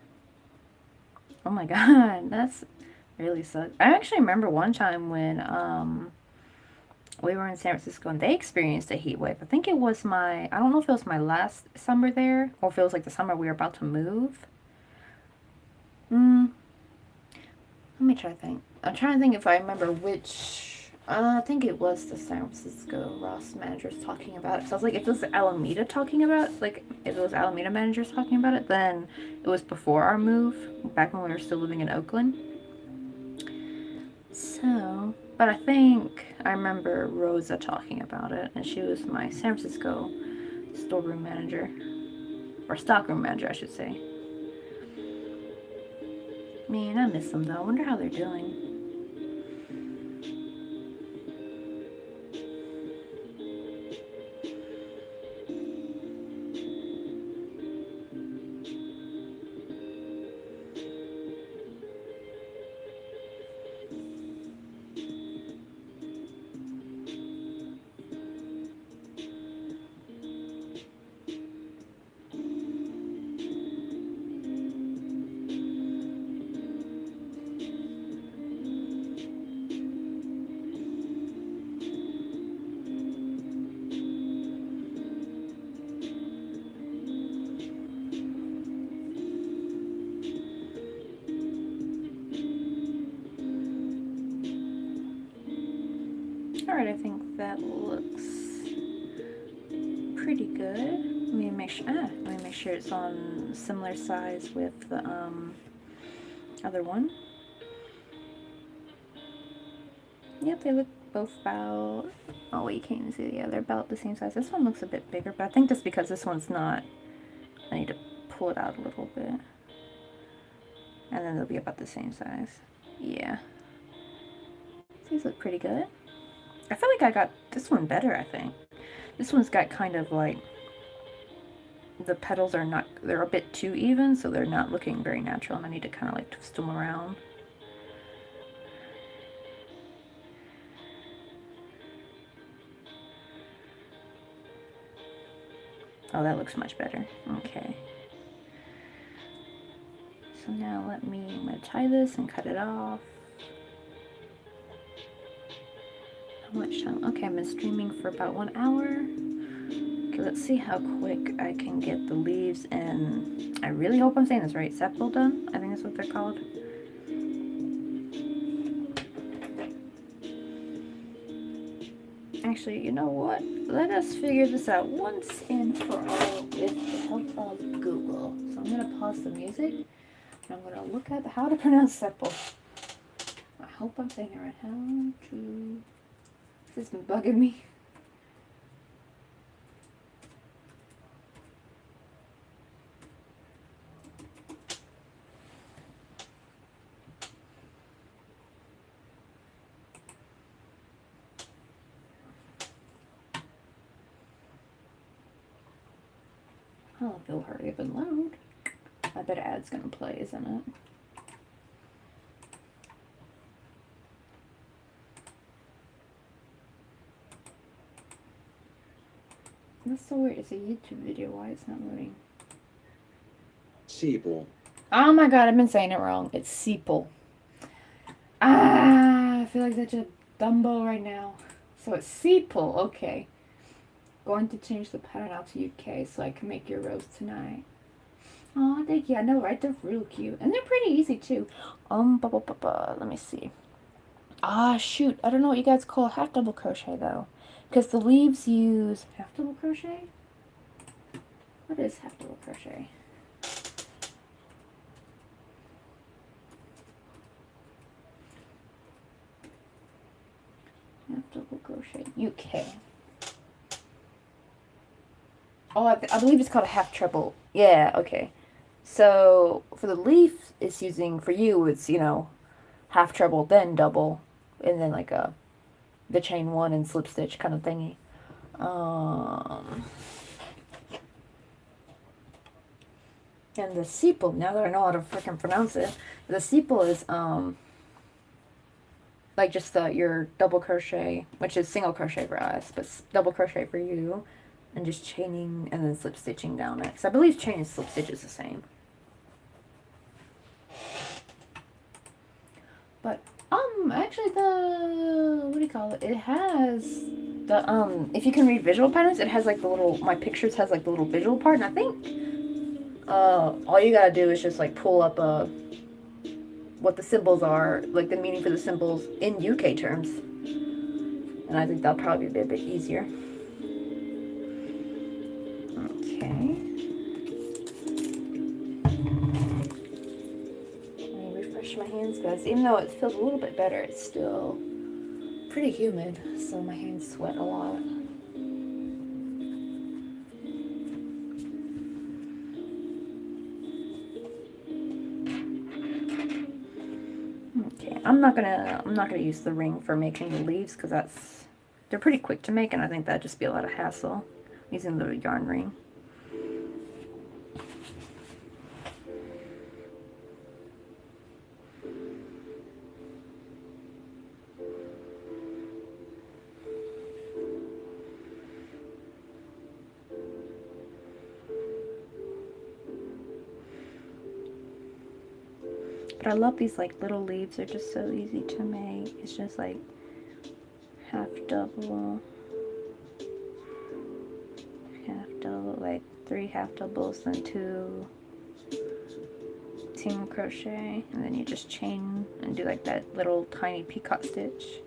Oh my god, that's really sucks. I actually remember one time when we were in San Francisco and they experienced a heat wave. I think it was I don't know if it was my last summer there or if it was like the summer we were about to move. Let me try to think. I'm trying to think if I remember which. I think it was the San Francisco Ross managers talking about it. So I was like, if it was Alameda talking about it, like if it was Alameda managers talking about it, then it was before our move, back when we were still living in Oakland. So, but I think I remember Rosa talking about it, and she was my San Francisco storeroom manager, or stockroom manager, I should say. Man, I miss them though. I wonder how they're doing. Alright, I think that looks pretty good. Let me make sure it's on similar size with the other one. Yep, they look both about, oh wait, you can't even see, yeah, they're about the same size. This one looks a bit bigger, but I think just because this one's not, I need to pull it out a little bit. And then they'll be about the same size. Yeah. These look pretty good. I feel like I got this one better, I think. This one's got kind of like, the petals are not, they're a bit too even, so they're not looking very natural, and I need to kind of like twist them around. Oh, that looks much better. Okay. So now I'm gonna tie this and cut it off. How much time? Okay, I've been streaming for about 1 hour. Okay, let's see how quick I can get the leaves and I really hope I'm saying this right. Sepal done? I think that's what they're called. Actually, you know what? Let us figure this out once and for all with the help of Google. So I'm gonna pause the music and I'm gonna look at how to pronounce sepal. I hope I'm saying it right. How to... This has been bugging me. Oh, they'll hurry up and load. I bet ad's gonna play, isn't it? That's so weird. It's a YouTube video. Why it's not loading? Sepal. Oh my god, I've been saying it wrong. It's sepal. Ah, I feel like such a dumbo right now. So it's sepal, okay. Going to change the pattern out to UK so I can make your rose tonight. Oh, thank you. I know, right? They're real cute. And they're pretty easy, too. Let me see. Ah, shoot. I don't know what you guys call half double crochet, though. Because the leaves use half double crochet? What is half double crochet? Half double crochet. UK. Oh, I believe it's called a half treble. Yeah, okay. So, for the leaf, it's using, for you, it's, you know, half treble, then double, and then like the chain one and slip stitch kind of thingy. And the sepal, now that I know how to freaking pronounce it, the sepal is like just your double crochet, which is single crochet for us, but double crochet for you, and just chaining and then slip stitching down it. So I believe chain and slip stitch is the same. But actually the what do you call it? It has the if you can read visual patterns, it has like the little my pictures has like the little visual part, and I think all you gotta do is just like pull up what the symbols are, like the meaning for the symbols in UK terms. And I think that'll probably be a bit easier. Okay. Let me refresh my hands, guys. Even though it feels a little bit better, it's still pretty humid, so my hands sweat a lot. Okay, I'm not gonna use the ring for making the leaves because they're pretty quick to make, and I think that'd just be a lot of hassle using the yarn ring. But I love these like little leaves. They're just so easy to make. It's just like half double, like 3 half doubles, then 2 single crochet, and then you just chain and do like that little tiny peacock stitch.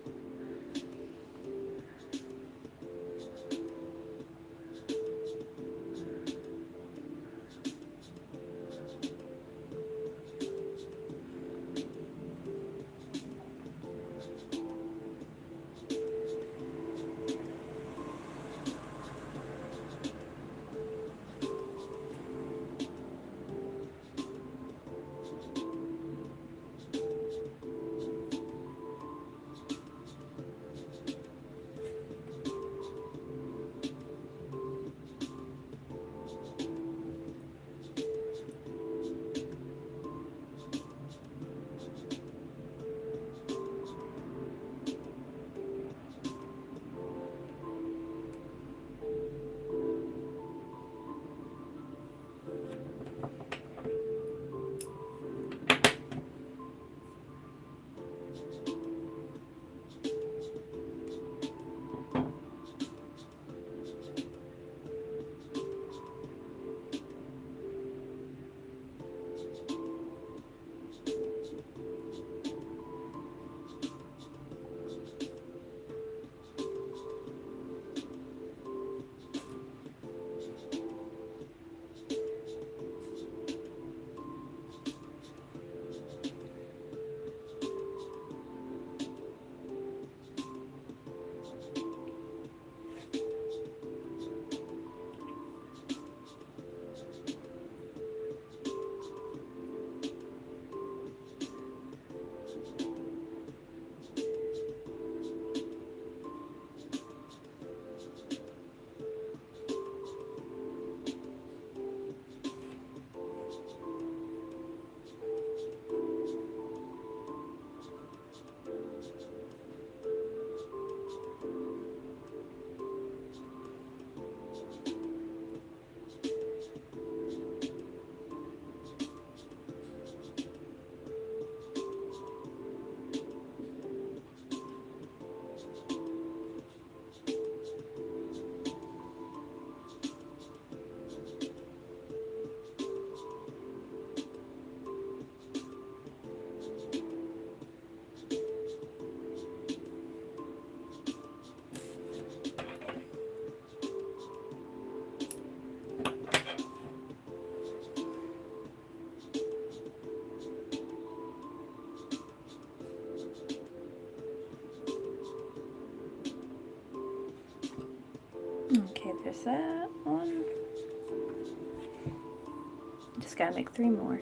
Just gotta make 3 more.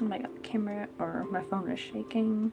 Oh my god, the camera or my phone is shaking.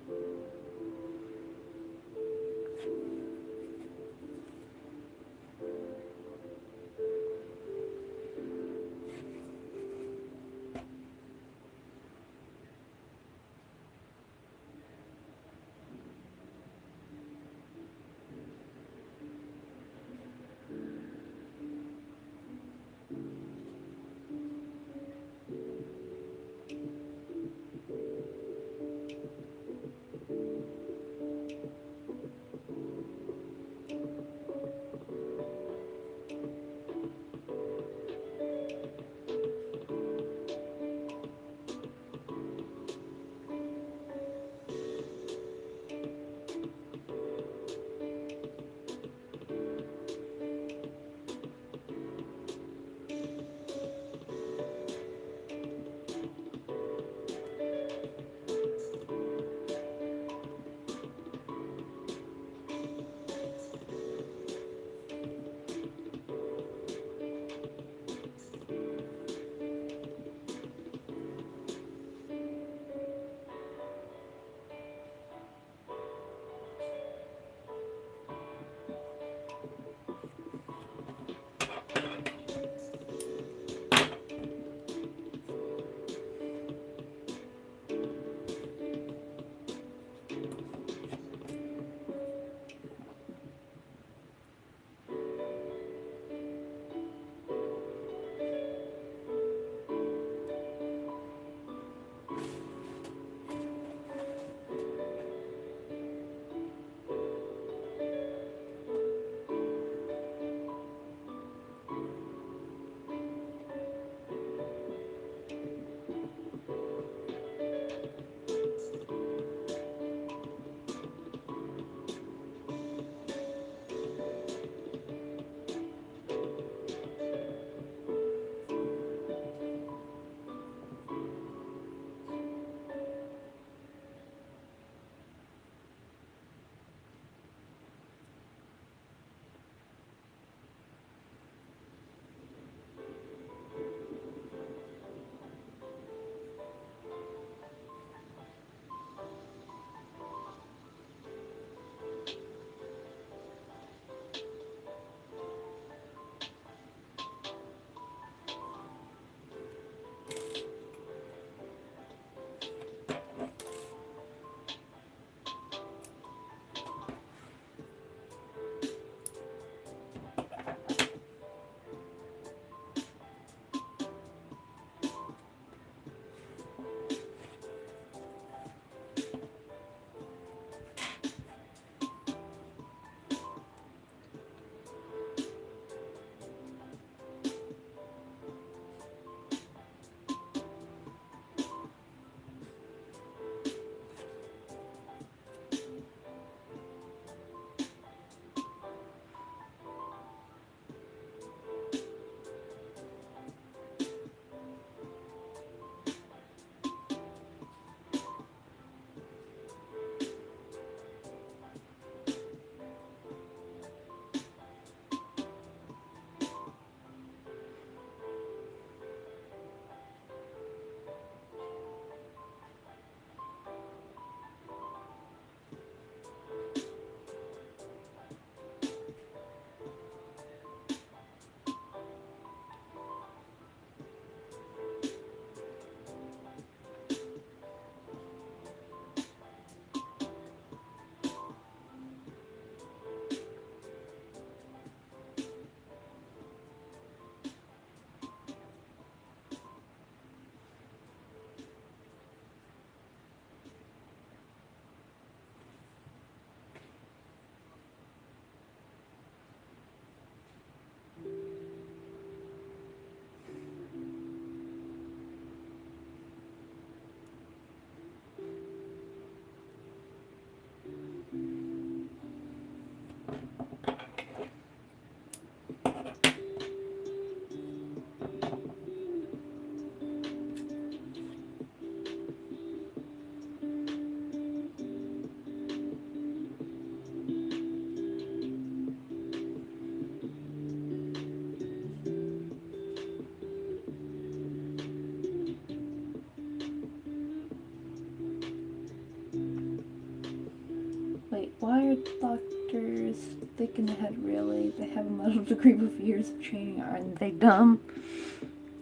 thick in the head, really. They have a muddled degree of years of training. Aren't they dumb?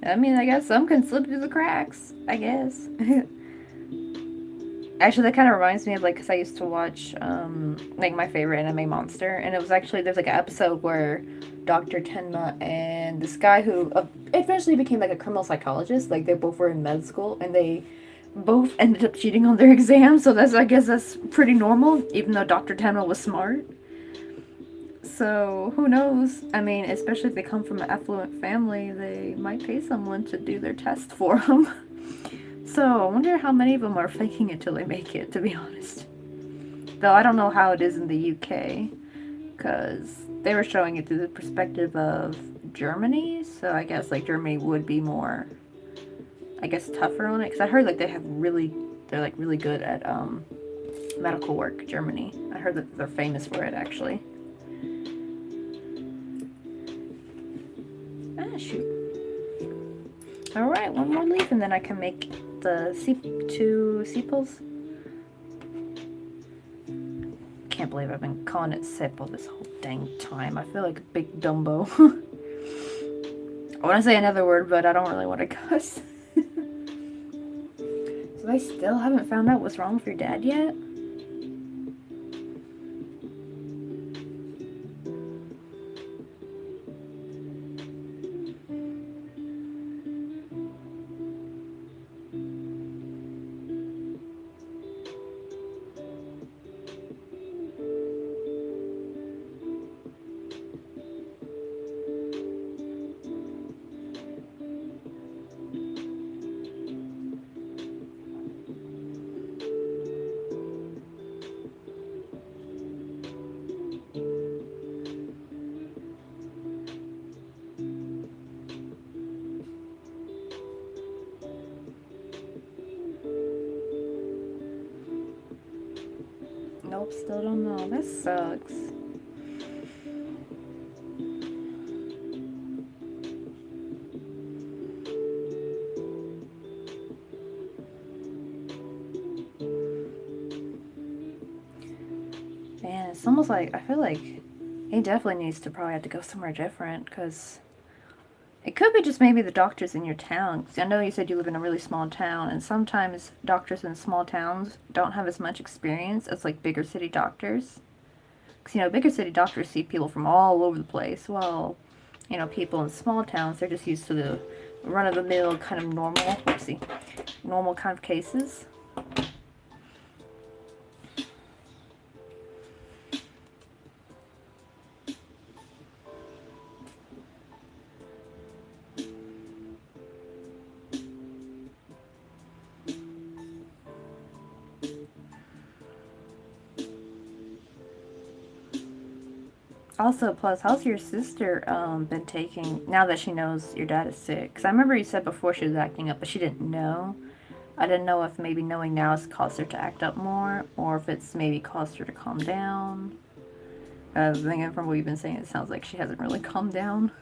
I mean, I guess some can slip through the cracks. I guess. Actually, that kind of reminds me of, like, because I used to watch, like, my favorite anime Monster, and it was actually, there's, like, an episode where Dr. Tenma and this guy who eventually became, like, a criminal psychologist, like, they both were in med school, and they both ended up cheating on their exams, so I guess that's pretty normal, even though Dr. Tenma was smart. So, who knows? I mean, especially if they come from an affluent family, they might pay someone to do their test for them. So, I wonder how many of them are faking it till they make it, to be honest. Though I don't know how it is in the UK, because they were showing it through the perspective of Germany, so I guess, like, Germany would be more, I guess, tougher on it, because I heard, like, they're, like, really good at, medical work, Germany. I heard that they're famous for it, actually. Ah, shoot. Alright, one more leaf, and then I can make the two sepals. Can't believe I've been calling it sepal this whole dang time. I feel like a big Dumbo. I want to say another word, but I don't really want to cuss. So they still haven't found out what's wrong with your dad yet? Nope, still don't know. That sucks. Man, it's almost like, I feel like he definitely needs to probably have to go somewhere different, because it could be just maybe the doctors in your town. 'Cause I know you said you live in a really small town, and sometimes doctors in small towns don't have as much experience as, like, bigger city doctors. Because, you know, bigger city doctors see people from all over the place, while, you know, people in small towns, they're just used to the run-of-the-mill kind of normal kind of cases. Also, plus, how's your sister been taking, now that she knows your dad is sick? Because I remember you said before she was acting up, but she didn't know. I didn't know if maybe knowing now has caused her to act up more, or if it's maybe caused her to calm down. I was thinking from what you've been saying, it sounds like she hasn't really calmed down.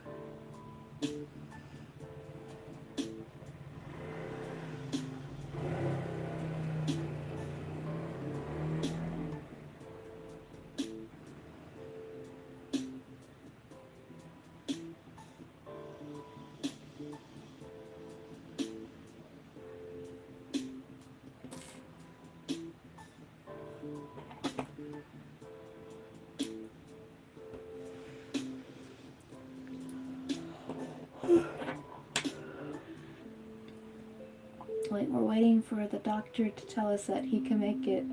Wait, we're waiting for the doctor to tell us that he can make it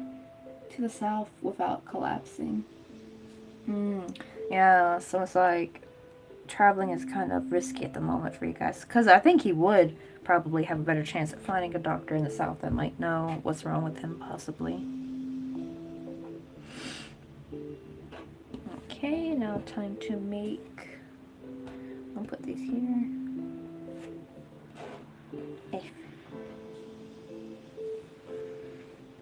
to the south without collapsing. Yeah, so it's like traveling is kind of risky at the moment for you guys. Because I think he would probably have a better chance at finding a doctor in the south that might know what's wrong with him, possibly. Okay, now time to make... I'll put these here.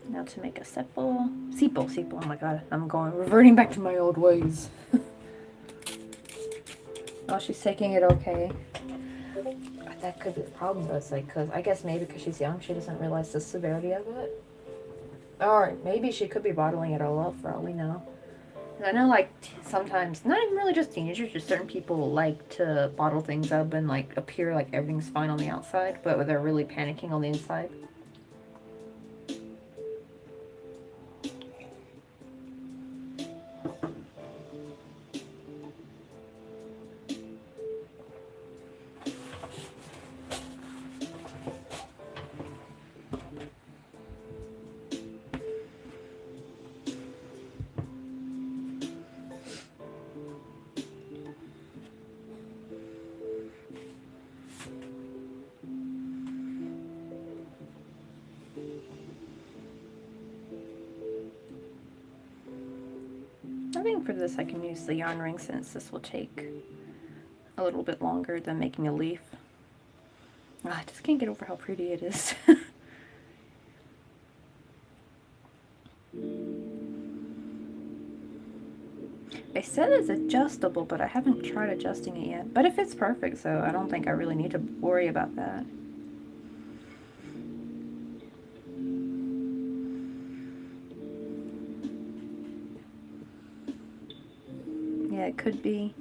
Now to make a sepal. Sepal, oh my god, I'm reverting back to my old ways. Oh, she's taking it okay. That could be a problem, though. It's like, because I guess maybe because she's young, she doesn't realize the severity of it. Or maybe she could be bottling it all up for all we know. I know, like, sometimes, not even really just teenagers, just certain people like to bottle things up and, like, appear like everything's fine on the outside, but they're really panicking on the inside. I think for this I can use the yarn ring since this will take a little bit longer than making a leaf. I just can't get over how pretty it is. They said it's adjustable, but I haven't tried adjusting it yet. But it fits perfect, so I don't think I really need to worry about that. Yeah, it could be.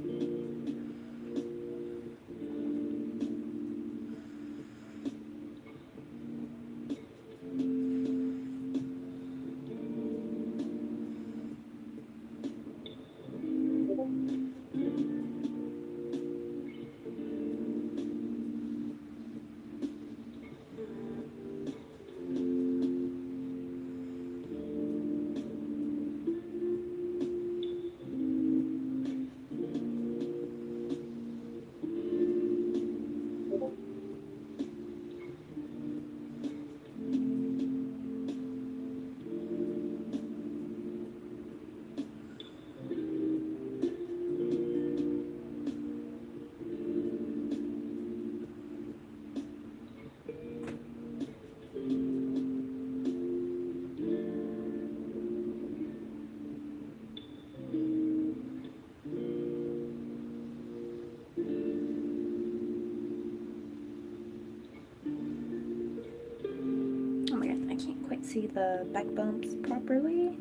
Oh my god, I can't quite see the back bumps properly.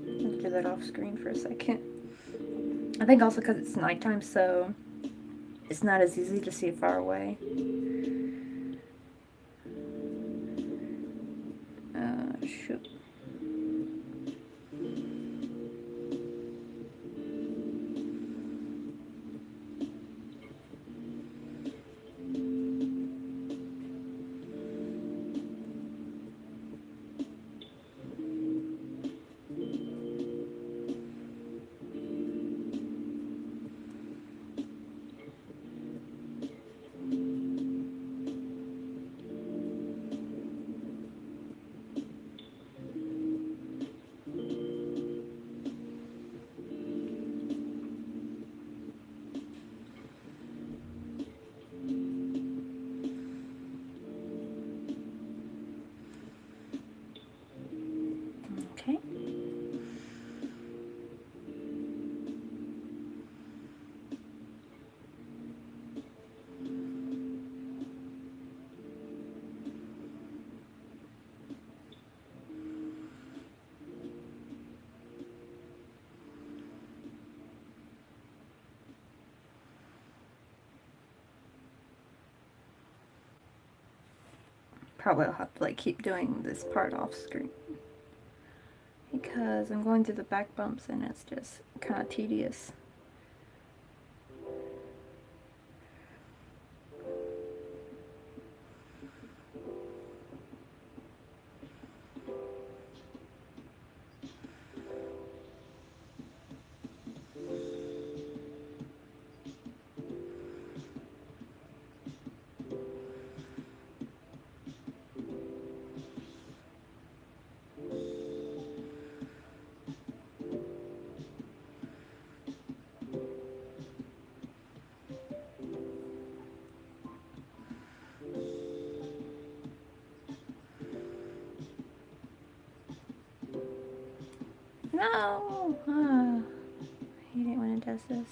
I'll do that off screen for a second. I think also because it's nighttime, so it's not as easy to see far away. Shoot. Okay. Probably I'll have to like keep doing this part off screen because I'm going through the back bumps and it's just kind of tedious. No! I hate it when it does this.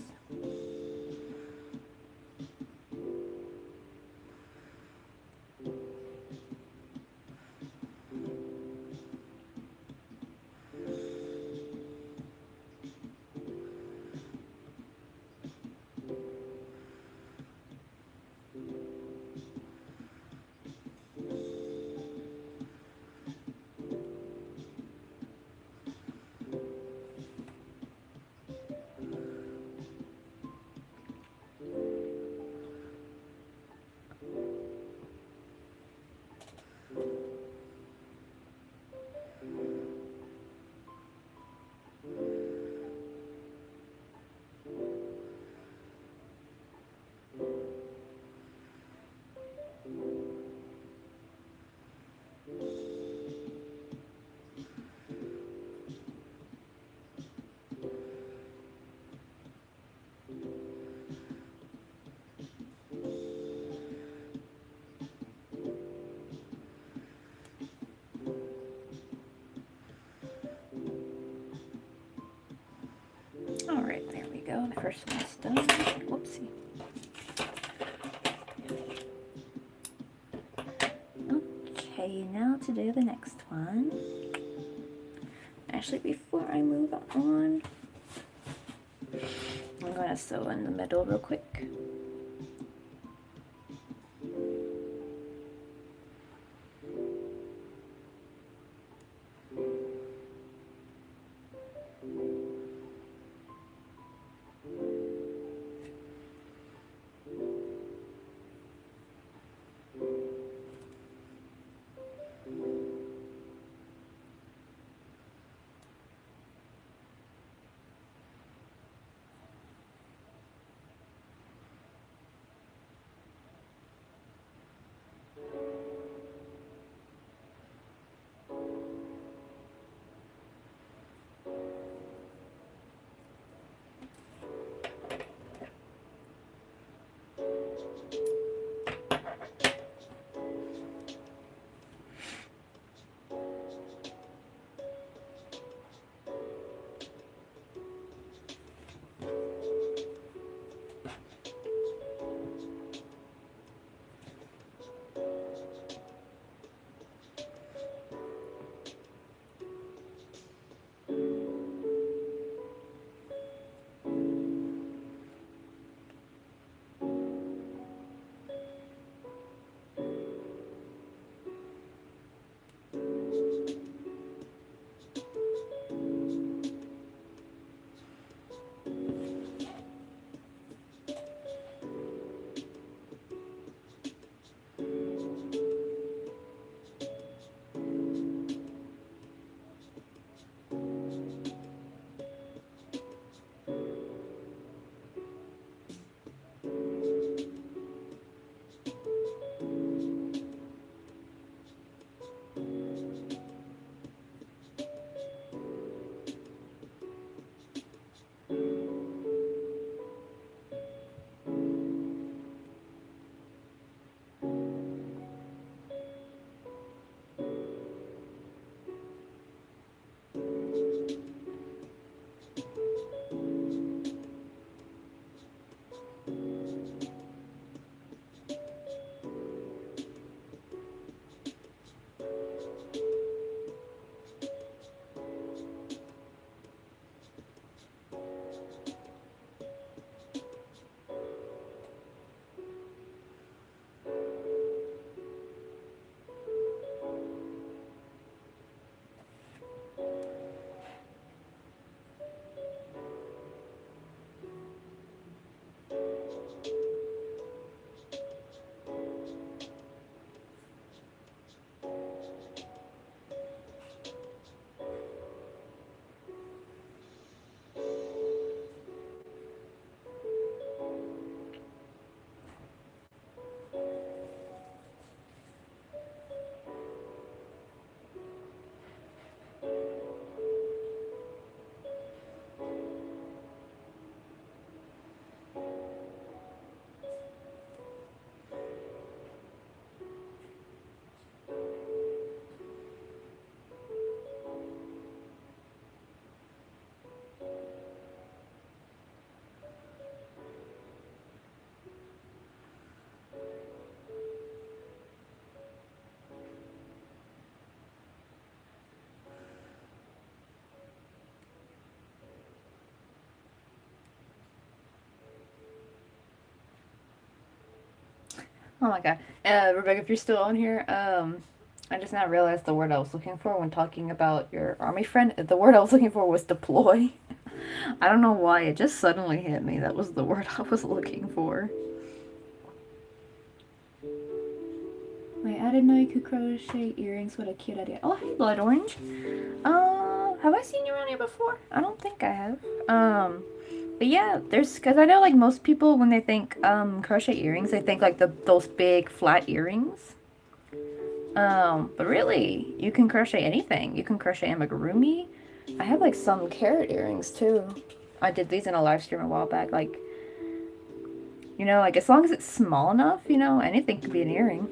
first one's done. Whoopsie. Okay, now to do the next one. Actually, before I move on, I'm going to sew in the middle real quick. Oh my god. Rebecca, if you're still on here, I just now realized the word I was looking for when talking about your army friend. The word I was looking for was deploy. I don't know why, it just suddenly hit me. That was the word I was looking for. Wait, I didn't know you could crochet earrings. What a cute idea. Oh, hey, Blood Orange. Have I seen you around here before? I don't think I have. But yeah, because I know like most people when they think crochet earrings, they think like those big flat earrings. But really, you can crochet anything. You can crochet amigurumi. I have like some carrot earrings too. I did these in a live stream a while back. Like, you know, like as long as it's small enough, you know, anything could be an earring.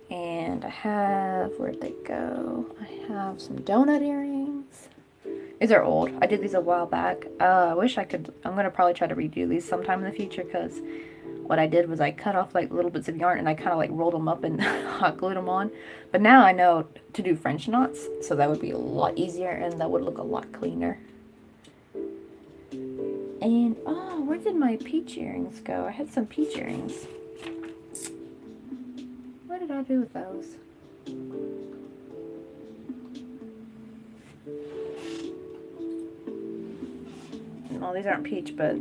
And I have, where'd they go? I have some donut earrings. These are old. I did these a while back. I wish I could. I'm gonna probably try to redo these sometime in the future because what I did was I cut off like little bits of yarn and I kind of like rolled them up and hot glued them on. But now I know to do French knots, so that would be a lot easier and that would look a lot cleaner. And oh, where did my peach earrings go? I had some peach earrings. What did I do with those? Well, these aren't peach, but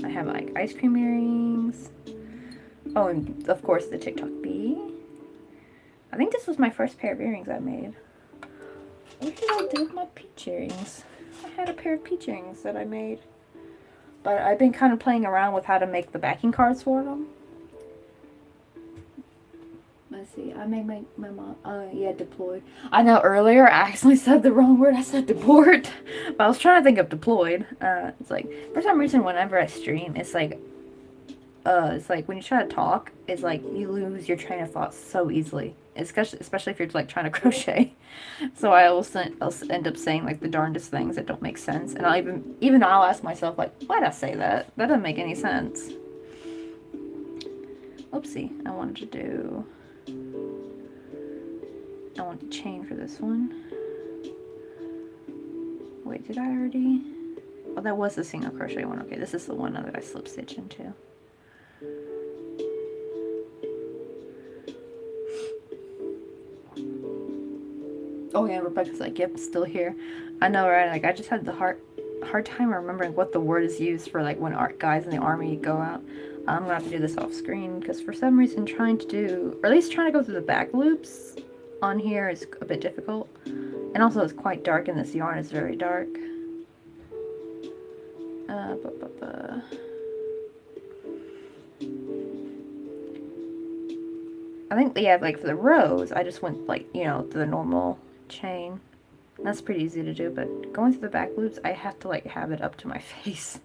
I have like ice cream earrings. Oh, and of course the TikTok bee. I think this was my first pair of earrings I made. What did I do with my peach earrings? I had a pair of peach earrings that I made. But I've been kind of playing around with how to make the backing cards for them. Let's see, I made my mom, yeah, deployed. I know earlier I actually said the wrong word. I said deport. But I was trying to think of deployed. It's like, for some reason, whenever I stream, it's like when you try to talk, it's like you lose your train of thought so easily. Especially if you're like trying to crochet. So I'll end up saying like the darndest things that don't make sense. And I'll ask myself like, why'd I say that? That doesn't make any sense. Oopsie, I want the chain for this one. Wait, did I already? Oh, that was the single crochet one. Okay, this is the one that I slip stitch into. Oh yeah, Rebecca's like, yep, still here. I know, right? Like, I just had the hard time remembering what the word is used for, like, when guys in the army go out. I'm gonna have to do this off screen because for some reason trying to go through the back loops on here is a bit difficult. And also it's quite dark and this yarn is very dark. I think, yeah, like for the rows, I just went like, you know, to the normal chain. That's pretty easy to do, but going through the back loops, I have to like have it up to my face.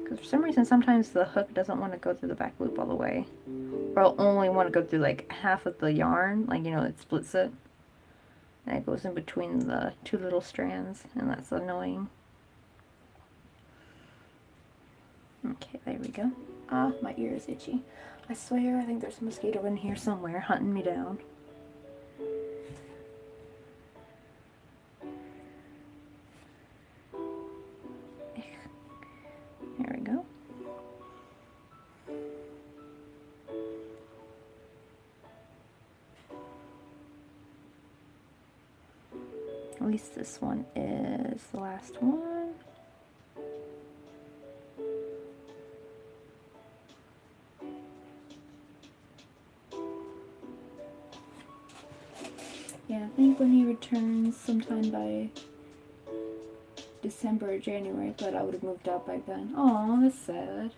Because for some reason, sometimes the hook doesn't want to go through the back loop all the way. Or I'll only want to go through like half of the yarn, like, you know, it splits it. And it goes in between the two little strands, and that's annoying. Okay, there we go. Ah, my ear is itchy. I swear, I think there's a mosquito in here somewhere hunting me down. There we go. At least this one is the last one. Yeah, I think when he returns sometime by December or January, but I would have moved out by then. Oh, that's sad.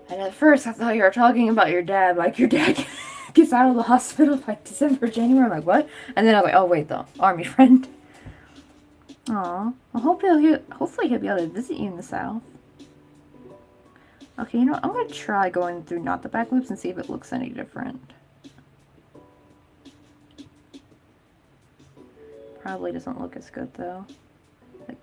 And at first I thought you were talking about your dad, like your dad gets out of the hospital by December or January. I'm like, what? And then I was like, oh wait, the army friend. Aw. Well, hopefully he'll be able to visit you in the South. Okay, you know what? I'm going to try going through not the back loops and see if it looks any different. Probably doesn't look as good though. Like,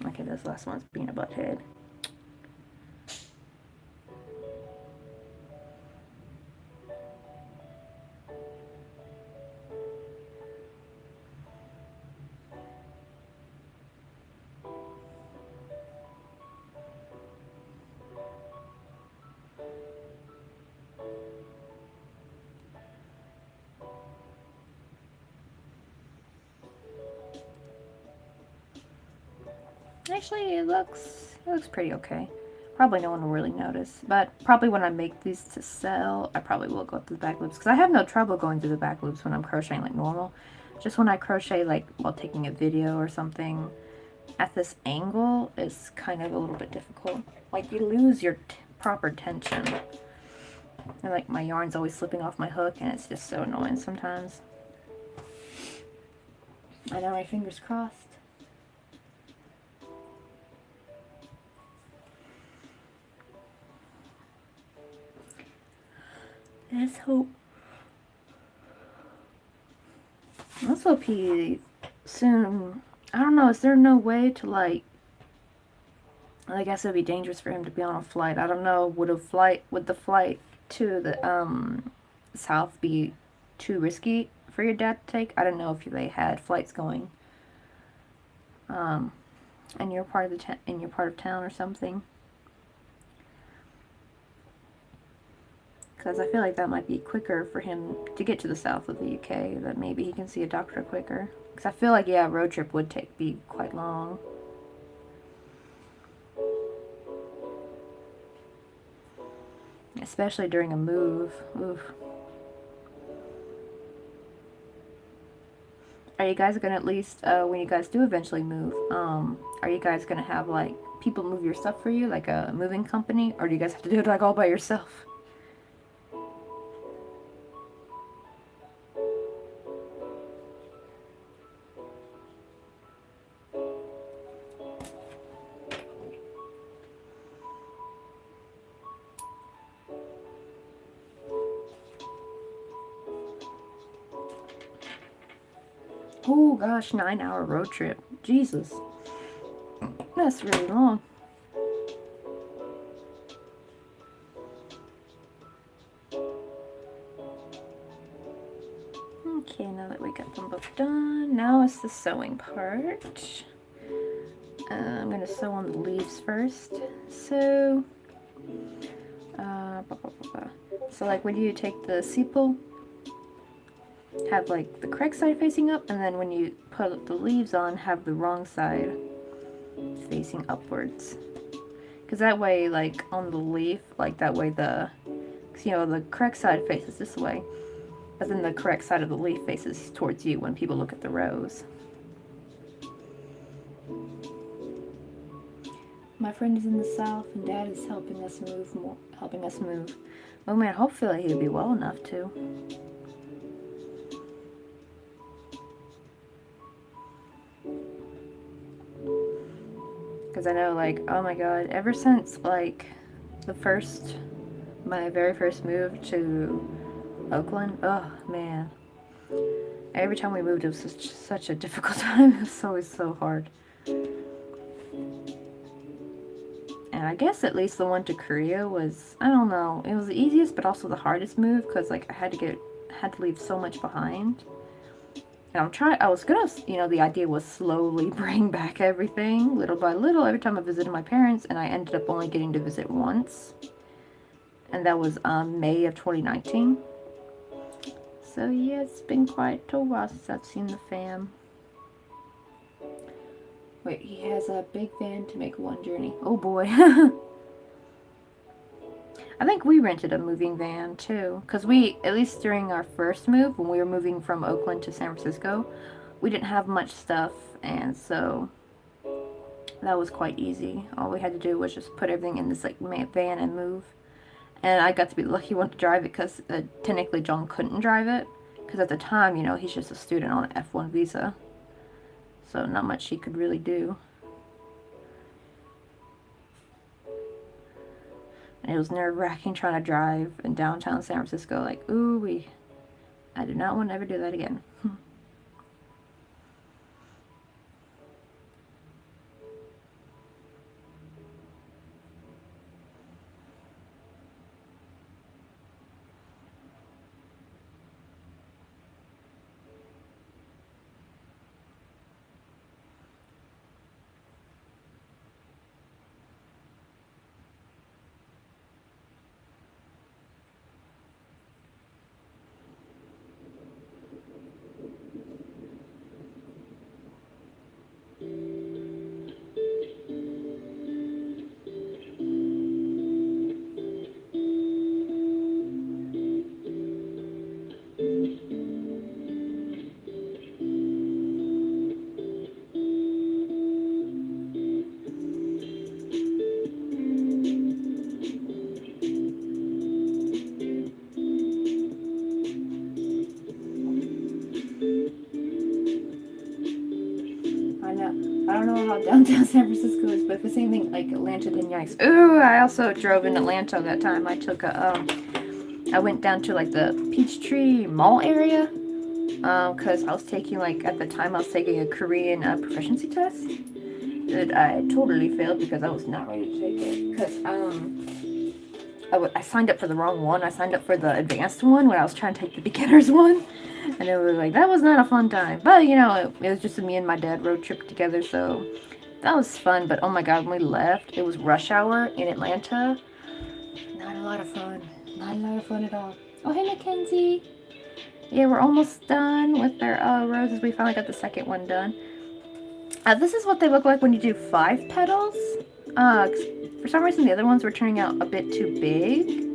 okay, this last one's being a butthead. Actually, it looks pretty okay. Probably no one will really notice, but probably when I make these to sell, I probably will go through the back loops because I have no trouble going through the back loops when I'm crocheting like normal. Just when I crochet like while taking a video or something at this angle is kind of a little bit difficult. Like you lose your proper tension. And like my yarn's always slipping off my hook and it's just so annoying sometimes. I know, my fingers crossed. Let's hope. Let's hope he soon. I don't know. Is there no way to like? I guess it'd be dangerous for him to be on a flight. I don't know. Would the flight to the south be too risky for your dad to take? I don't know if they had flights going in your part of town or something. Because I feel like that might be quicker for him to get to the south of the UK. That maybe he can see a doctor quicker. Because I feel like a road trip would be quite long. Especially during a move. Oof. Are you guys gonna at least when you guys do eventually move? Are you guys gonna have like people move your stuff for you, like a moving company, or do you guys have to do it like all by yourself? Oh gosh, 9-hour road trip. Jesus, that's really long. Okay, now that we got them both done, now it's the sewing part. I'm gonna sew on the leaves first. So, so like when you take the sepal, have like the correct side facing up, and then when you put the leaves on, have the wrong side facing upwards. Because that way, like on the leaf, like that way the correct side faces this way, but then the correct side of the leaf faces towards you when people look at the rows. My friend is in the south, and Dad is helping us move. Oh man, hopefully he'll be well enough to. Because I know, like, oh my god, ever since like my very first move to Oakland, oh man, every time we moved it was such a difficult time. It was always so hard. And I guess at least the one to Korea was, I don't know, it was the easiest but also the hardest move because like I had to leave so much behind. And I was gonna, the idea was slowly bring back everything little by little every time I visited my parents, and I ended up only getting to visit once. And that was May of 2019. So yeah, it's been quite a while since I've seen the fam. Wait, he has a big van to make one journey. Oh boy. I think we rented a moving van too, because at least during our first move, when we were moving from Oakland to San Francisco, we didn't have much stuff, and so that was quite easy. All we had to do was just put everything in this like van and move. And I got to be the lucky one to drive it, because technically John couldn't drive it, because at the time, he's just a student on an F1 visa, so not much he could really do. And it was nerve-wracking trying to drive in downtown San Francisco. Like, ooh, I do not want to ever do that again. I don't know how downtown San Francisco is, but if it's anything like Atlanta, then yikes. Ooh, I also drove in Atlanta that time. I took I went down to like the Peachtree Mall area because I was taking, like, at the time I was taking a Korean proficiency test that I totally failed because I was not ready to take it because I signed up for the wrong one. I signed up for the advanced one when I was trying to take the beginner's one. And it was like, that was not a fun time. But, you know, it was just me and my dad road trip together, so that was fun. But, oh my god, when we left, it was rush hour in Atlanta. Not a lot of fun. Not a lot of fun at all. Oh, hey, Mackenzie. Yeah, we're almost done with our roses. We finally got the second one done. This is what they look like when you do 5 petals. For some reason, the other ones were turning out a bit too big.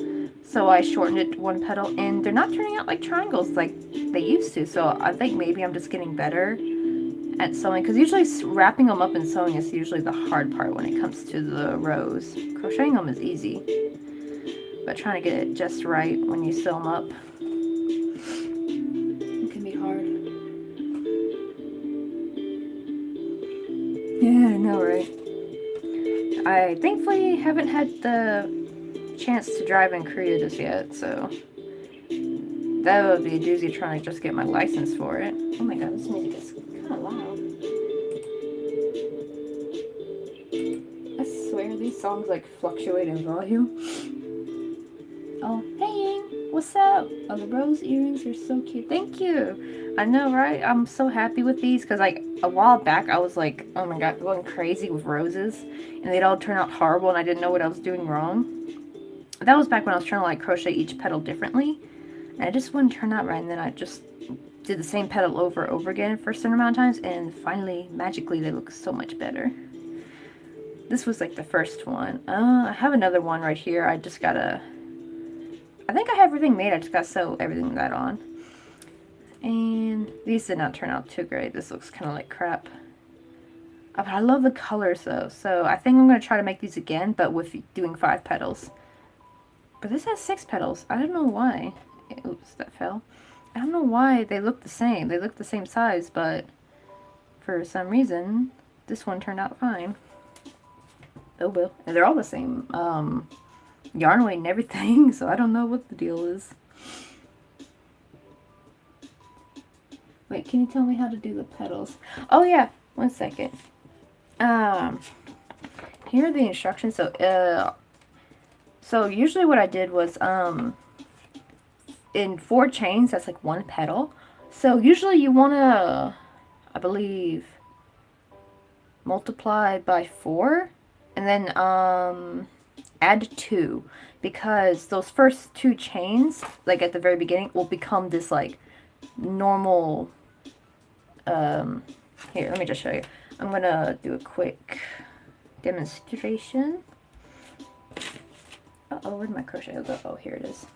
So I shortened it to 1 petal, and they're not turning out like triangles like they used to. So I think maybe I'm just getting better at sewing. Because usually wrapping them up and sewing is usually the hard part when it comes to the rows. Crocheting them is easy. But trying to get it just right when you sew them up, it can be hard. Yeah, I know, right? I thankfully haven't had the chance to drive in Korea just yet, so that would be a doozy trying to just get my license for it. Oh my god, this music is kind of loud. I swear these songs like fluctuate in volume. Oh, hey Ying, what's up? Oh, the rose earrings are so cute. Thank you. I know, right? I'm so happy with these because, like, a while back I was like, oh my god, going crazy with roses, and they'd all turn out horrible, and I didn't know what I was doing wrong. That was back when I was trying to like crochet each petal differently, and it just wouldn't turn out right. And then I just did the same petal over and over again for a certain amount of times, and finally, magically, they look so much better. This was like the first one. I have another one right here. I just gotta. I think I have everything made. I just gotta sew everything that on. And these did not turn out too great. This looks kind of like crap. But I love the colors though, so I think I'm gonna try to make these again, but with doing 5 petals. But this has 6 petals. I don't know why. Oops, that fell. I don't know why they look the same. They look the same size, but for some reason, this one turned out fine. Oh well. And they're all the same yarn weight and everything, so I don't know what the deal is. Wait, can you tell me how to do the petals? Oh yeah, 1 second. Here are the instructions. So usually what I did was in 4 chains, that's like 1 petal. So usually you want to, I believe, multiply by 4 and then add 2, because those first 2 chains, like at the very beginning, will become this like normal. Here, let me just show you. I'm gonna do a quick demonstration. Uh-oh, where'd my crochet go? Oh, here it is.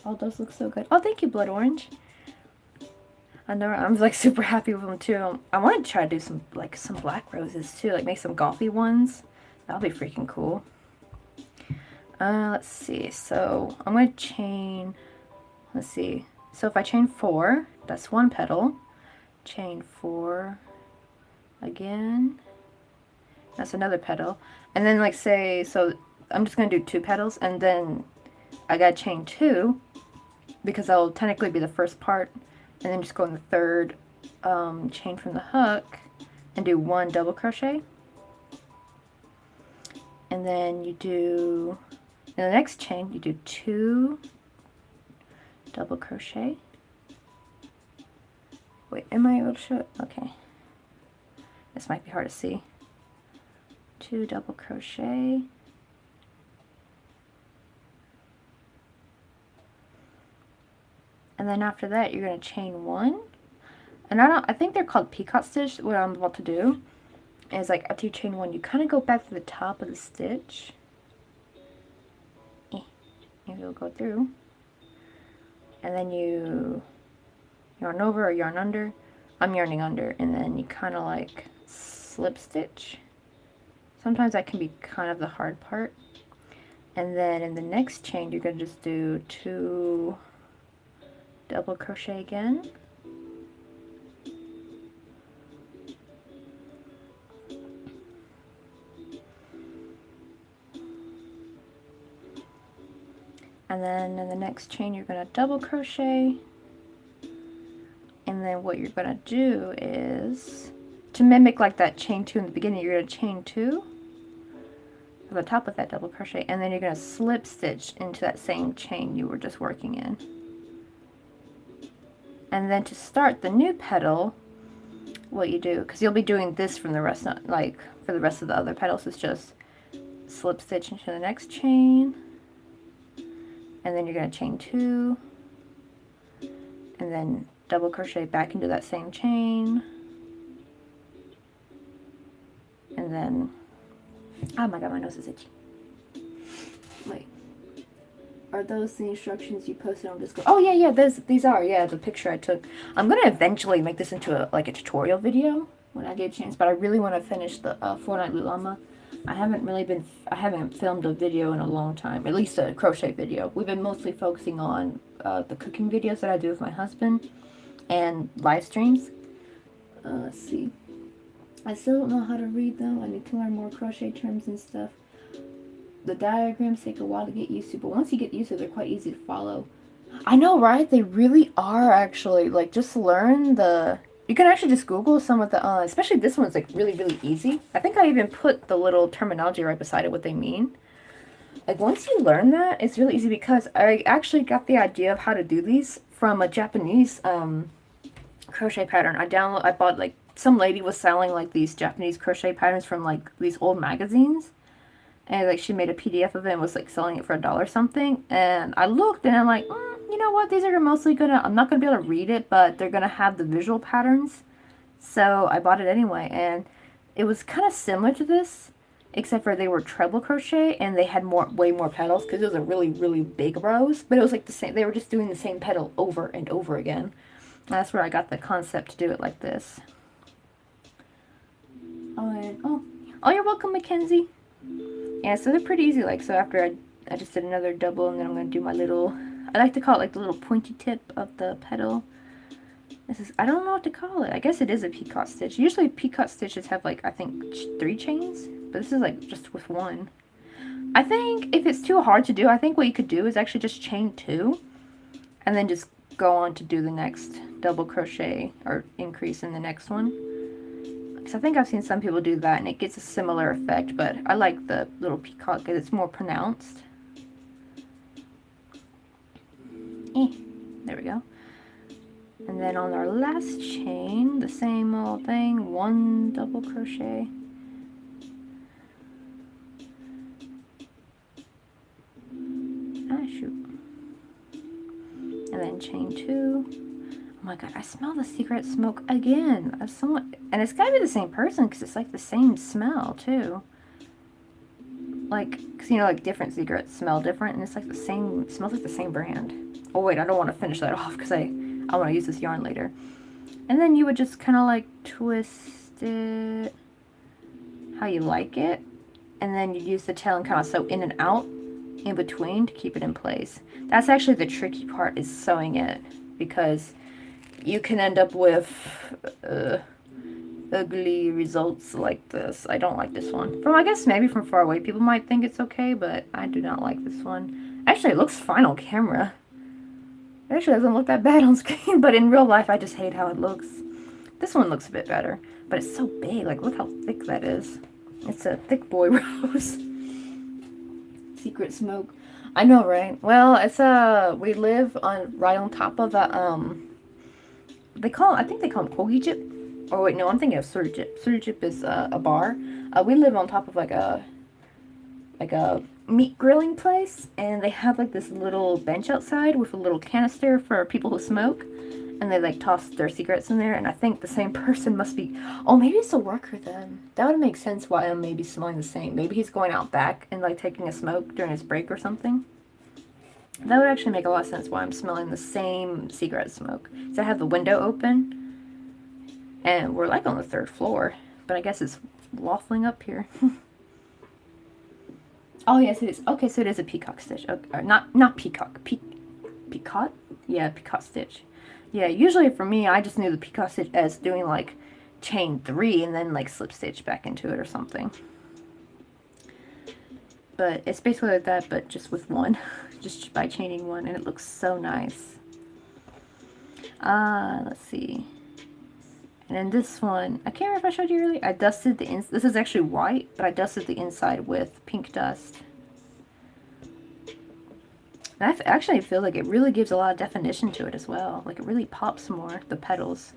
Oh, those look so good. Oh, thank you, Blood Orange. I know, I'm like super happy with them too. I want to try to do some black roses too, like make some golfy ones. That'll be freaking cool. Let's see. So I'm gonna chain. Let's see. So if I chain 4, that's 1 petal. Chain 4 again. That's another petal. And then like say, so I'm just gonna do 2 petals, and then I gotta chain 2 because that'll technically be the first part, and then just go in the 3rd chain from the hook and do 1 double crochet. And then you do, in the next chain, you do 2 double crochet. Wait, am I able to show it? Okay. This might be hard to see. 2 double crochet. And then after that, you're going to chain 1. And I think they're called peacock stitch. What I'm about to do is, like, after you chain 1, you kind of go back to the top of the stitch. And you'll go through. And then you yarn over or yarn under. I'm yarning under. And then you kind of like slip stitch. Sometimes that can be kind of the hard part. And then in the next chain, you're going to just do 2 double crochet again. And then in the next chain you're going to double crochet, and then what you're going to do is, to mimic like that chain 2 in the beginning, you're going to chain 2 at the top of that double crochet, and then you're going to slip stitch into that same chain you were just working in. And then to start the new petal, what you do, because you'll be doing this from the rest, like for the rest of the other petals, is just slip stitch into the next chain, and then you're going to chain 2, and then double crochet back into that same chain, and then, oh my god, my nose is itchy. Wait, are those the instructions you posted on Discord? Oh yeah, these are, yeah, the picture I took. I'm gonna eventually make this into a tutorial video when I get a chance, but I really want to finish the Fortnite Lulama. I haven't filmed a video in a long time, at least a crochet video. We've been mostly focusing on the cooking videos that I do with my husband and live streams. Let's see. I still don't know how to read them. I need to learn more crochet terms and stuff. The diagrams take a while to get used to, but once you get used to it, they're quite easy to follow. I know, right? They really are, actually. Like, just learn the... You can actually just Google some of the, especially this one's like really, really easy. I think I even put the little terminology right beside it, what they mean. Like, once you learn that, it's really easy, because I actually got the idea of how to do these from a Japanese crochet pattern. I bought, like, some lady was selling like these Japanese crochet patterns from like these old magazines. And like she made a PDF of it and was like selling it for $1 or something. And I looked and I'm like, you know what? These are mostly I'm not gonna be able to read it, but they're gonna have the visual patterns. So I bought it anyway, and it was kind of similar to this, except for they were treble crochet and they had way more petals, because it was a really, really big rows. But it was like the same. They were just doing the same petal over and over again. And that's where I got the concept to do it like this. Oh, and oh, you're welcome, Mackenzie. Yeah, so they're pretty easy. Like, so after I just did another double, and then I'm going to do my little, I like to call it like the little pointy tip of the petal. This is, I don't know what to call it. I guess it is a peacock stitch. Usually peacock stitches have like, I think 3 chains, but this is like just with 1. I think if it's too hard to do, I think what you could do is actually just chain 2, and then just go on to do the next double crochet or increase in the next one. I think I've seen some people do that and it gets a similar effect, but I like the little peacock because it's more pronounced. There we go. And then on our last chain, the same old thing, 1 double crochet. Shoot. And then chain 2. Oh my god, I smell the cigarette smoke again. And it's gotta be the same person, because it's like the same smell too. Like, because you know, like different cigarettes smell different, and it's like the same, it smells like the same brand. Oh wait, I don't want to finish that off because I want to use this yarn later. And then you would just kind of like twist it how you like it, and then you use the tail and kind of sew in and out in between to keep it in place. That's actually the tricky part, is sewing it, because you can end up with ugly results like this. I don't like this one. I guess maybe from far away people might think it's okay, but I do not like this one. Actually, it looks fine on camera. It actually doesn't look that bad on screen, but in real life I just hate how it looks. This one looks a bit better, but it's so big. Like, look how thick that is. It's a thick boy rose. Secret smoke. I know, right? Well, it's we live right on top of a I think they call them Kogijip. Or wait, no, I'm thinking of Surjip. Surjip is a bar. We live on top of like a meat grilling place, and they have like this little bench outside with a little canister for people who smoke, and they like toss their cigarettes in there. And I think the same person must be, oh, maybe it's a worker then. That would make sense why I'm maybe smelling the same. Maybe he's going out back and like taking a smoke during his break or something. That would actually make a lot of sense why I'm smelling the same cigarette smoke. So I have the window open, and we're like on the 3rd floor, but I guess it's waffling up here. Oh yes, it is. Okay, so it is a peacock stitch. Okay, not peacock. Peacock? Yeah, peacock stitch. Yeah, usually for me, I just knew the peacock stitch as doing like chain 3 and then like slip stitch back into it or something. But it's basically like that, but just with one. Just by chaining one, and it looks so nice. Let's see. And then this one, I can't remember if I showed you earlier. I dusted the this is actually white, but I dusted the inside with pink dust. And I actually feel like it really gives a lot of definition to it as well. Like it really pops more, the petals.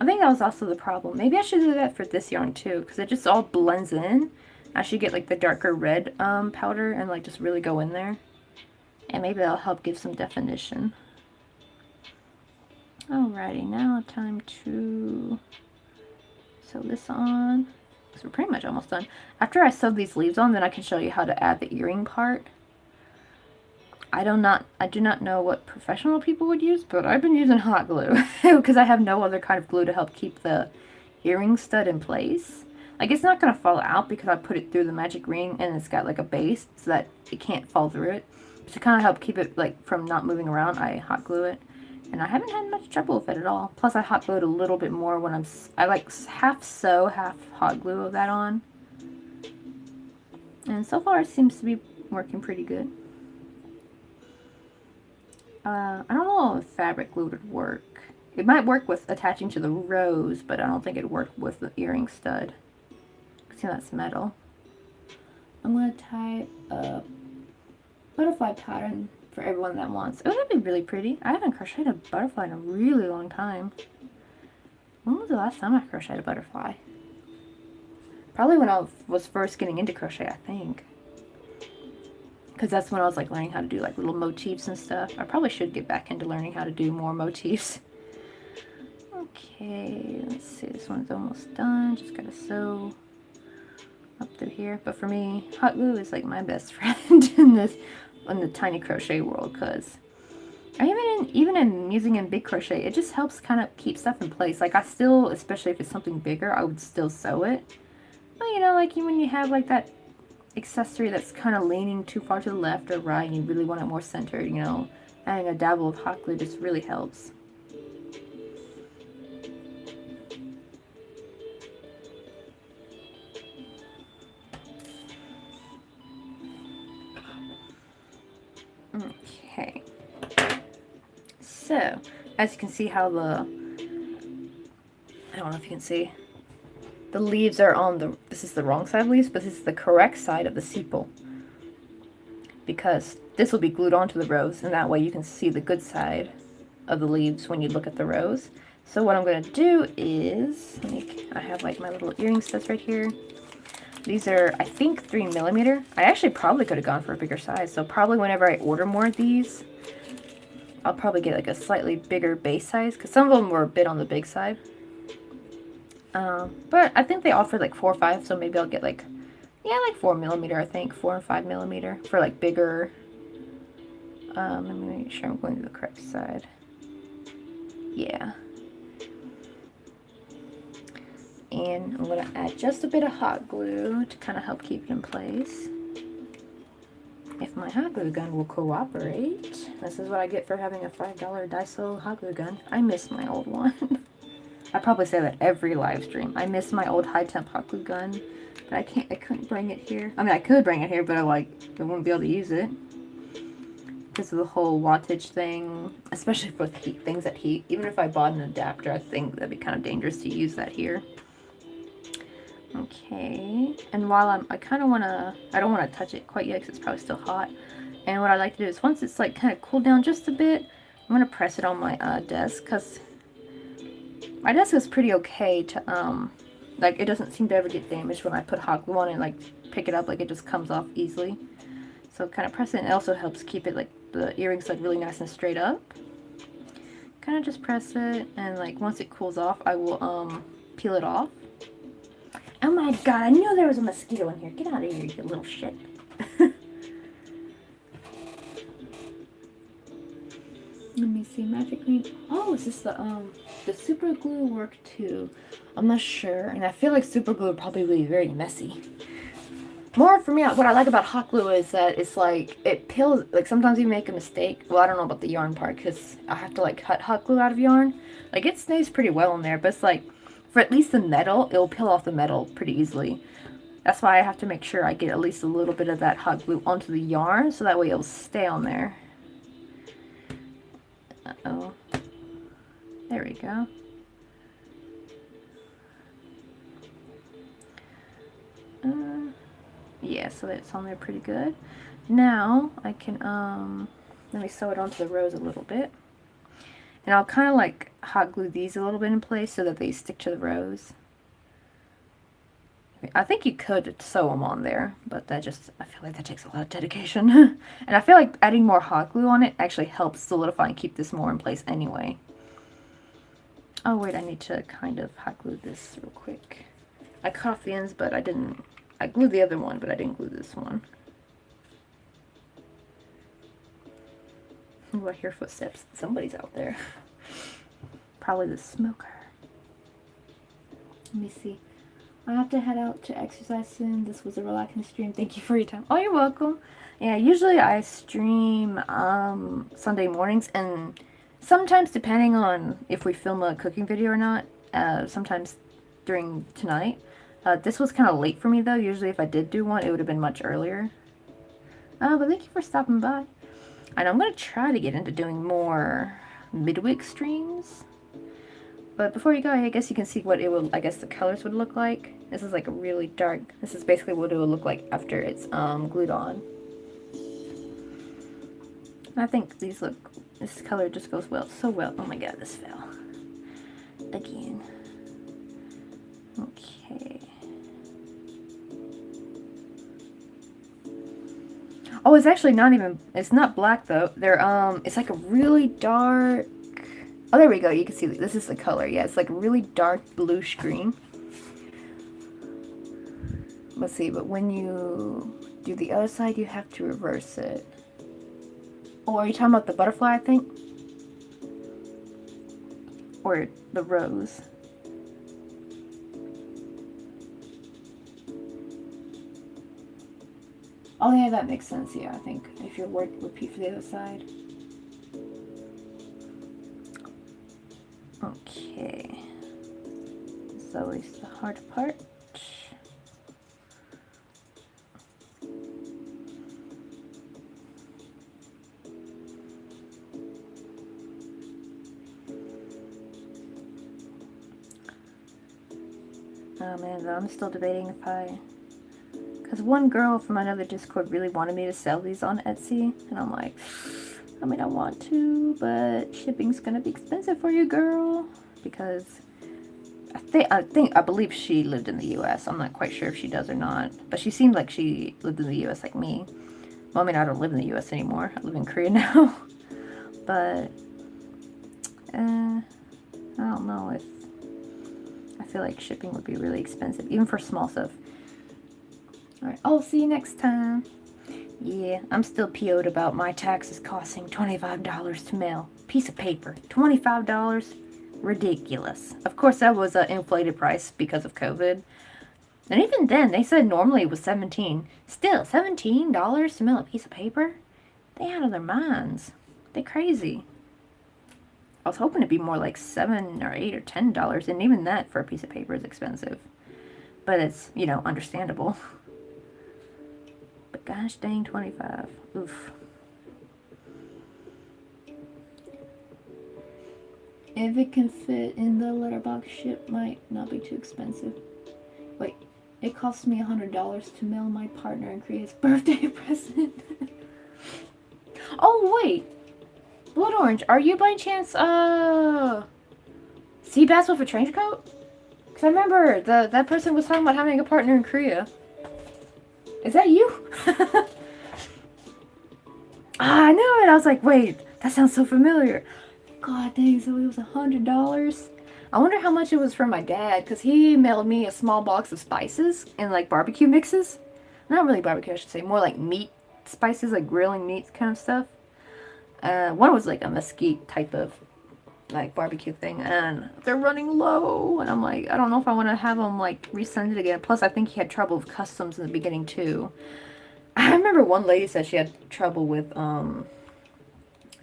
I think that was also the problem. Maybe I should do that for this yarn too, because it just all blends in. I should get like the darker red powder and like just really go in there. And maybe that'll help give some definition. Alrighty, now time to sew this on. So we're pretty much almost done. After I sew these leaves on, then I can show you how to add the earring part. I do not know what professional people would use, but I've been using hot glue because I have no other kind of glue to help keep the earring stud in place. Like it's not gonna fall out because I put it through the magic ring and it's got like a base so that it can't fall through it. But to kind of help keep it like from not moving around, I hot glue it. And I haven't had much trouble with it at all. Plus I hot glued a little bit more when I like half sew, half hot glue that on. And so far it seems to be working pretty good. I don't know if fabric glue would work. It might work with attaching to the rose, but I don't think it'd work with the earring stud. See, that's metal. I'm going to tie a butterfly pattern for everyone that wants. Oh, that'd be really pretty. I haven't crocheted a butterfly in a really long time. When was the last time I crocheted a butterfly? Probably when I was first getting into crochet, I think. Because that's when I was like learning how to do like little motifs and stuff. I probably should get back into learning how to do more motifs. Okay, let's see. This one's almost done. Just gotta sew up through here. But for me, hot glue is like my best friend in the tiny crochet world, because even in using in big crochet, it just helps kind of keep stuff in place. Like I still, especially if it's something bigger, I would still sew it. But you know, like when you have like that accessory that's kind of leaning too far to the left or right and you really want it more centered, you know, adding a dabble of hot glue just really helps. Okay, so as you can see how I don't know if you can see, the leaves are on this is the wrong side of leaves, but this is the correct side of the sepal, because this will be glued onto the rose, and that way you can see the good side of the leaves when you look at the rose. So what I'm going to do is, I have like my little earring studs right here. These are, I think, 3mm. I actually probably could have gone for a bigger size, so probably whenever I order more of these, I'll probably get like a slightly bigger base size, because some of them were a bit on the big side. But I think they offer like 4 or 5, so maybe I'll get like, yeah, like 4mm, I think, 4 and 5mm for like bigger. Let me make sure I'm going to the correct side. Yeah. And I'm going to add just a bit of hot glue to kind of help keep it in place. If my hot glue gun will cooperate. This is what I get for having a $5 Daiso hot glue gun. I miss my old one. I probably say that every live stream. I miss my old high temp hot glue gun, but I couldn't bring it here. I mean, I could bring it here, but I wouldn't be able to use it because of the whole wattage thing, especially for things that heat. Even if I bought an adapter, I think that'd be kind of dangerous to use that here. Okay, and while I don't want to touch it quite yet because it's probably still hot. And what I like to do is once it's like kind of cooled down just a bit, I'm going to press it on my desk, because my desk is pretty okay to, like it doesn't seem to ever get damaged when I put hot glue on it and like pick it up, like it just comes off easily. So kind of press it, and it also helps keep it like the earrings like really nice and straight up. Kind of just press it, and like once it cools off, I will peel it off. Oh my god, I knew there was a mosquito in here. Get out of here, you little shit. Let me see, magic green. Oh, is this the super glue work too? I'm not sure, and I feel like super glue would probably be very messy. More for me, what I like about hot glue is that it's like, it peels, like sometimes you make a mistake. Well, I don't know about the yarn part, because I have to like cut hot glue out of yarn. Like it stays pretty well in there, but it's like, for at least the metal, it'll peel off the metal pretty easily. That's why I have to make sure I get at least a little bit of that hot glue onto the yarn so that way it'll stay on there. Uh-oh. There we go. Yeah, so it's on there pretty good. Now I can, let me sew it onto the rows a little bit. And I'll kind of like hot glue these a little bit in place so that they stick to the rows. I think you could sew them on there, but I feel like that takes a lot of dedication. And I feel like adding more hot glue on it actually helps solidify and keep this more in place anyway. Oh wait, I need to kind of hot glue this real quick. I cut off the ends, but I didn't. I glued the other one, but I didn't glue this one. Ooh, I hear footsteps. Somebody's out there. Probably the smoker. Let me see. I have to head out to exercise soon. This was a relaxing stream. Thank you for your time. Oh, you're welcome. Yeah, usually I stream Sunday mornings, and sometimes depending on if we film a cooking video or not, sometimes during tonight. This was kind of late for me though. Usually if I did do one, it would have been much earlier. But thank you for stopping by. And I'm going to try to get into doing more midweek streams. But before you go, I guess you can see what it will, I guess the colors would look like. This is like a really dark, this is basically what it will look like after it's glued on. And I think these look, this color just goes well, so well. Oh my god, this fell. Again. Okay. Oh, it's actually not even, it's not black though. They're, it's like a really dark, oh, there we go. You can see this is the color. Yeah, it's like a really dark bluish green. Let's see, but when you do the other side, you have to reverse it. Oh, are you talking about the butterfly, I think? Or the rose? Oh yeah, that makes sense. Yeah, I think if you're working, repeat for the other side. Okay. So is the hard part. Oh man, I'm still debating if because one girl from another Discord really wanted me to sell these on Etsy, and I'm like, I mean, I want to, but shipping's gonna be expensive for you, girl, because I believe she lived in the U.S. I'm not quite sure if she does or not, but she seemed like she lived in the U.S. like me. Well, I mean, I don't live in the U.S. anymore. I live in Korea now, but I don't know if I feel like shipping would be really expensive, even for small stuff. Alright, I'll see you next time. Yeah, I'm still PO'd about my taxes costing $25 to mail. Piece of paper. $25? Ridiculous. Of course, that was an inflated price because of COVID. And even then, they said normally it was $17. Still, $17 to mail a piece of paper? They out of their minds. They crazy. I was hoping it'd be more like $7 or $8 or $10, and even that for a piece of paper is expensive. But it's, you know, understandable. But gosh dang, 25. Oof. If it can fit in the letterbox ship, might not be too expensive. Wait, it cost me $100 to mail my partner in Korea's birthday present. Oh wait, Blood Orange, are you by chance sea bass with a trench coat? Cause I remember that person was talking about having a partner in Korea. Is that you? I knew it. I was like, wait, that sounds so familiar. God dang, so it was $100. I wonder how much it was from my dad, because he mailed me a small box of spices and like barbecue mixes. Not really barbecue, I should say, more like meat spices, like grilling meat kind of stuff. One was like a mesquite type of like barbecue thing, and they're running low, and I'm like, I don't know if I want to have them like resend it again. Plus I think he had trouble with customs in the beginning too. I remember one lady said she had trouble with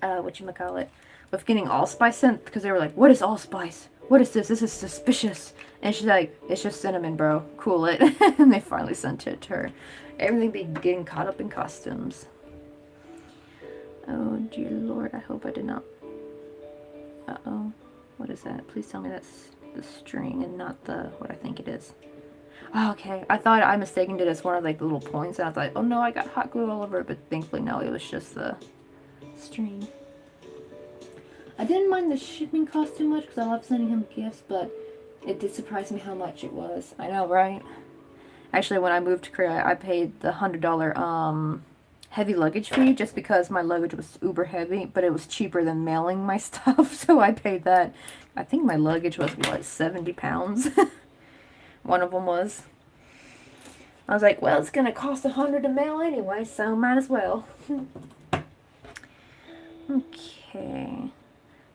whatchamacallit, with getting allspice sent, because they were like, what is allspice? what is this? This is suspicious. And she's like, it's just cinnamon, bro. Cool it. And they finally sent it to her. Everything be getting caught up in costumes. Oh, dear Lord. I hope I did not. Uh-oh. What is that? Please tell me that's the string and not the what I think it is. Oh, okay. I thought I mistakened it as one of like the little points. And I was like, oh no, I got hot glue all over it. But thankfully, no, it was just the string. I didn't mind the shipping cost too much because I love sending him gifts, but it did surprise me how much it was. I know, right? Actually, when I moved to Korea, I paid the $100 heavy luggage fee just because my luggage was uber heavy, but it was cheaper than mailing my stuff, so I paid that. I think my luggage was like 70 pounds. One of them was. I was like, well, it's gonna cost $100 to mail anyway, so might as well. Okay.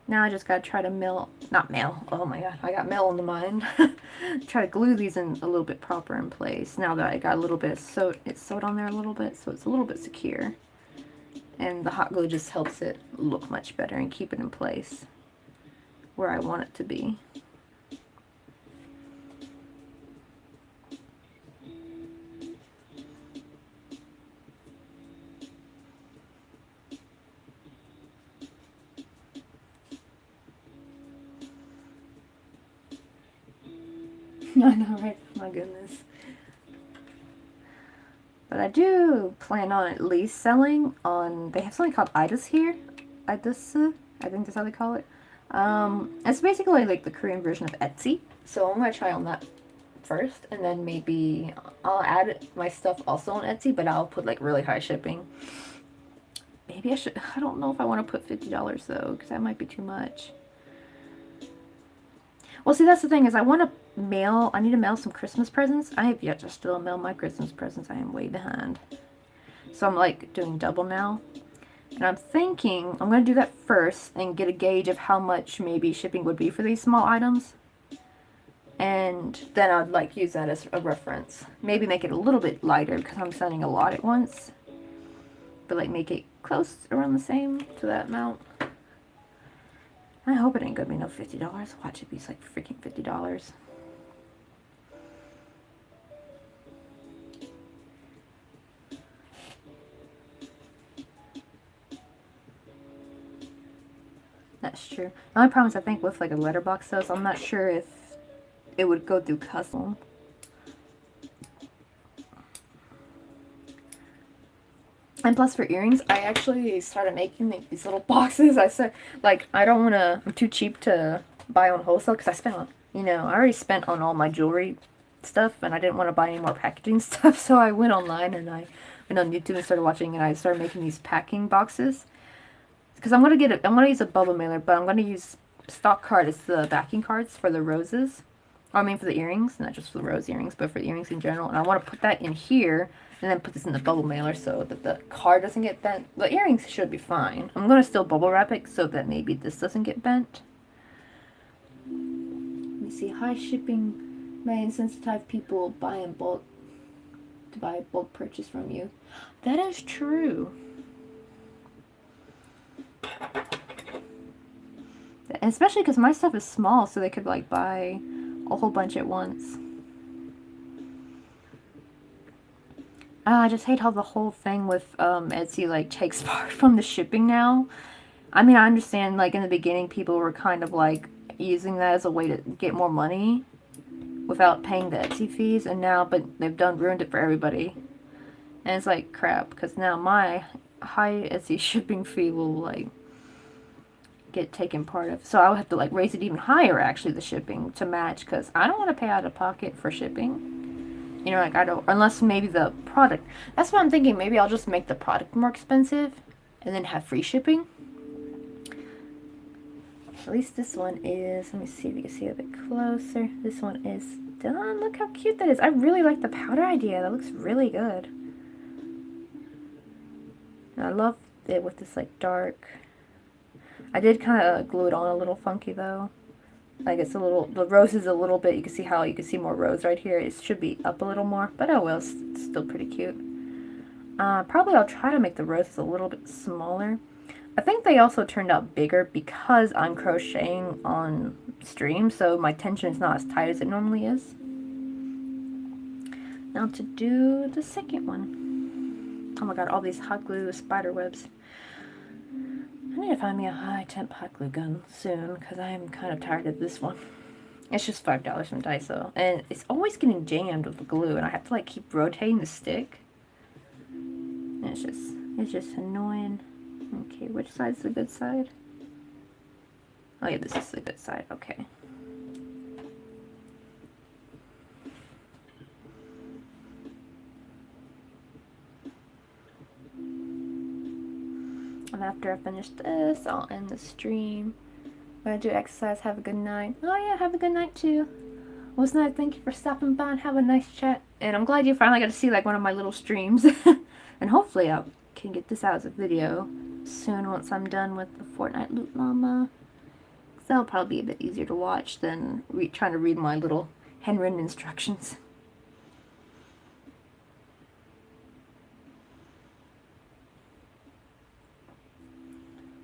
Now I just gotta try to not mail, oh my god, I got mail on the mind. Try to glue these in a little bit proper in place now that I got a little bit it's sewed on there a little bit, so it's a little bit secure. And the hot glue just helps it look much better and keep it in place where I want it to be. I know, right? My goodness. But I do plan on at least selling on, they have something called Idas here. Idas, I think that's how they call it. It's basically like the Korean version of Etsy. So I'm going to try on that first. And then maybe I'll add my stuff also on Etsy, but I'll put like really high shipping. Maybe I should, I don't know if I want to put $50 though, because that might be too much. Well, see, that's the thing is I need to mail some Christmas presents. I have yet to still mail my Christmas presents. I am way behind. So I'm like doing double now. And I'm thinking I'm going to do that first and get a gauge of how much maybe shipping would be for these small items. And then I'd like use that as a reference. Maybe make it a little bit lighter because I'm sending a lot at once. But like make it close around the same to that amount. I hope it ain't gonna be no $50. Watch it be like freaking $50. That's true. The only problem is I think with like a letterbox though, so I'm not sure if it would go through custom. And plus for earrings, I actually started making these little boxes. I said, like, I don't want to, I'm too cheap to buy on wholesale because I spent on, I already spent on all my jewelry stuff and I didn't want to buy any more packaging stuff. So I went online and I went on YouTube and started watching and I started making these packing boxes. Because I'm going to use a bubble mailer, but I'm going to use stock card as the backing cards for the roses. Or I mean for the earrings, not just for the rose earrings, but for the earrings in general. And I want to put that in here and then put this in the bubble mailer so that the card doesn't get bent. The earrings should be fine. I'm going to still bubble wrap it so that maybe this doesn't get bent. Let me see. High shipping may insensitize people buy in bulk to buy a bulk purchase from you. That is true. And especially because my stuff is small, so they could like buy a whole bunch at once. I just hate how the whole thing with Etsy like takes part from the shipping now. I mean, I understand like in the beginning people were kind of like using that as a way to get more money without paying the Etsy fees, and now but they've ruined it for everybody. And it's like crap because now my high Etsy shipping fee will like get taken part of. So I would have to like raise it even higher actually, the shipping to match, because I don't want to pay out of pocket for shipping. Like I don't, unless maybe the product. That's what I'm thinking. Maybe I'll just make the product more expensive and then have free shipping. At least this one is, let me see if you can see it a bit closer. This one is done. Look how cute that is. I really like the powder idea. That looks really good. And I love it with this like dark. I did kind of glue it on a little funky though. Like it's a little, the rose is a little bit, you can see how you can see more rose right here. It should be up a little more, but oh well, it's still pretty cute. Probably I'll try to make the roses a little bit smaller. I think they also turned out bigger because I'm crocheting on stream, so my tension is not as tight as it normally is. Now to do the second one. Oh my god, all these hot glue spider webs. I need to find me a high temp hot glue gun soon because I'm kind of tired of this one. It's just $5 from Daiso, and it's always getting jammed with the glue, and I have to like keep rotating the stick. And it's just annoying. Okay, which side's the good side? Oh yeah, this is the good side. Okay. And after I finish this, I'll end the stream. I'm gonna do exercise. Have a good night. Oh yeah, have a good night too. Well, it's nice. Thank you for stopping by and have a nice chat. And I'm glad you finally got to see like one of my little streams. And hopefully I can get this out as a video soon once I'm done with the Fortnite Loot Llama. So that'll probably be a bit easier to watch than trying to read my little handwritten instructions.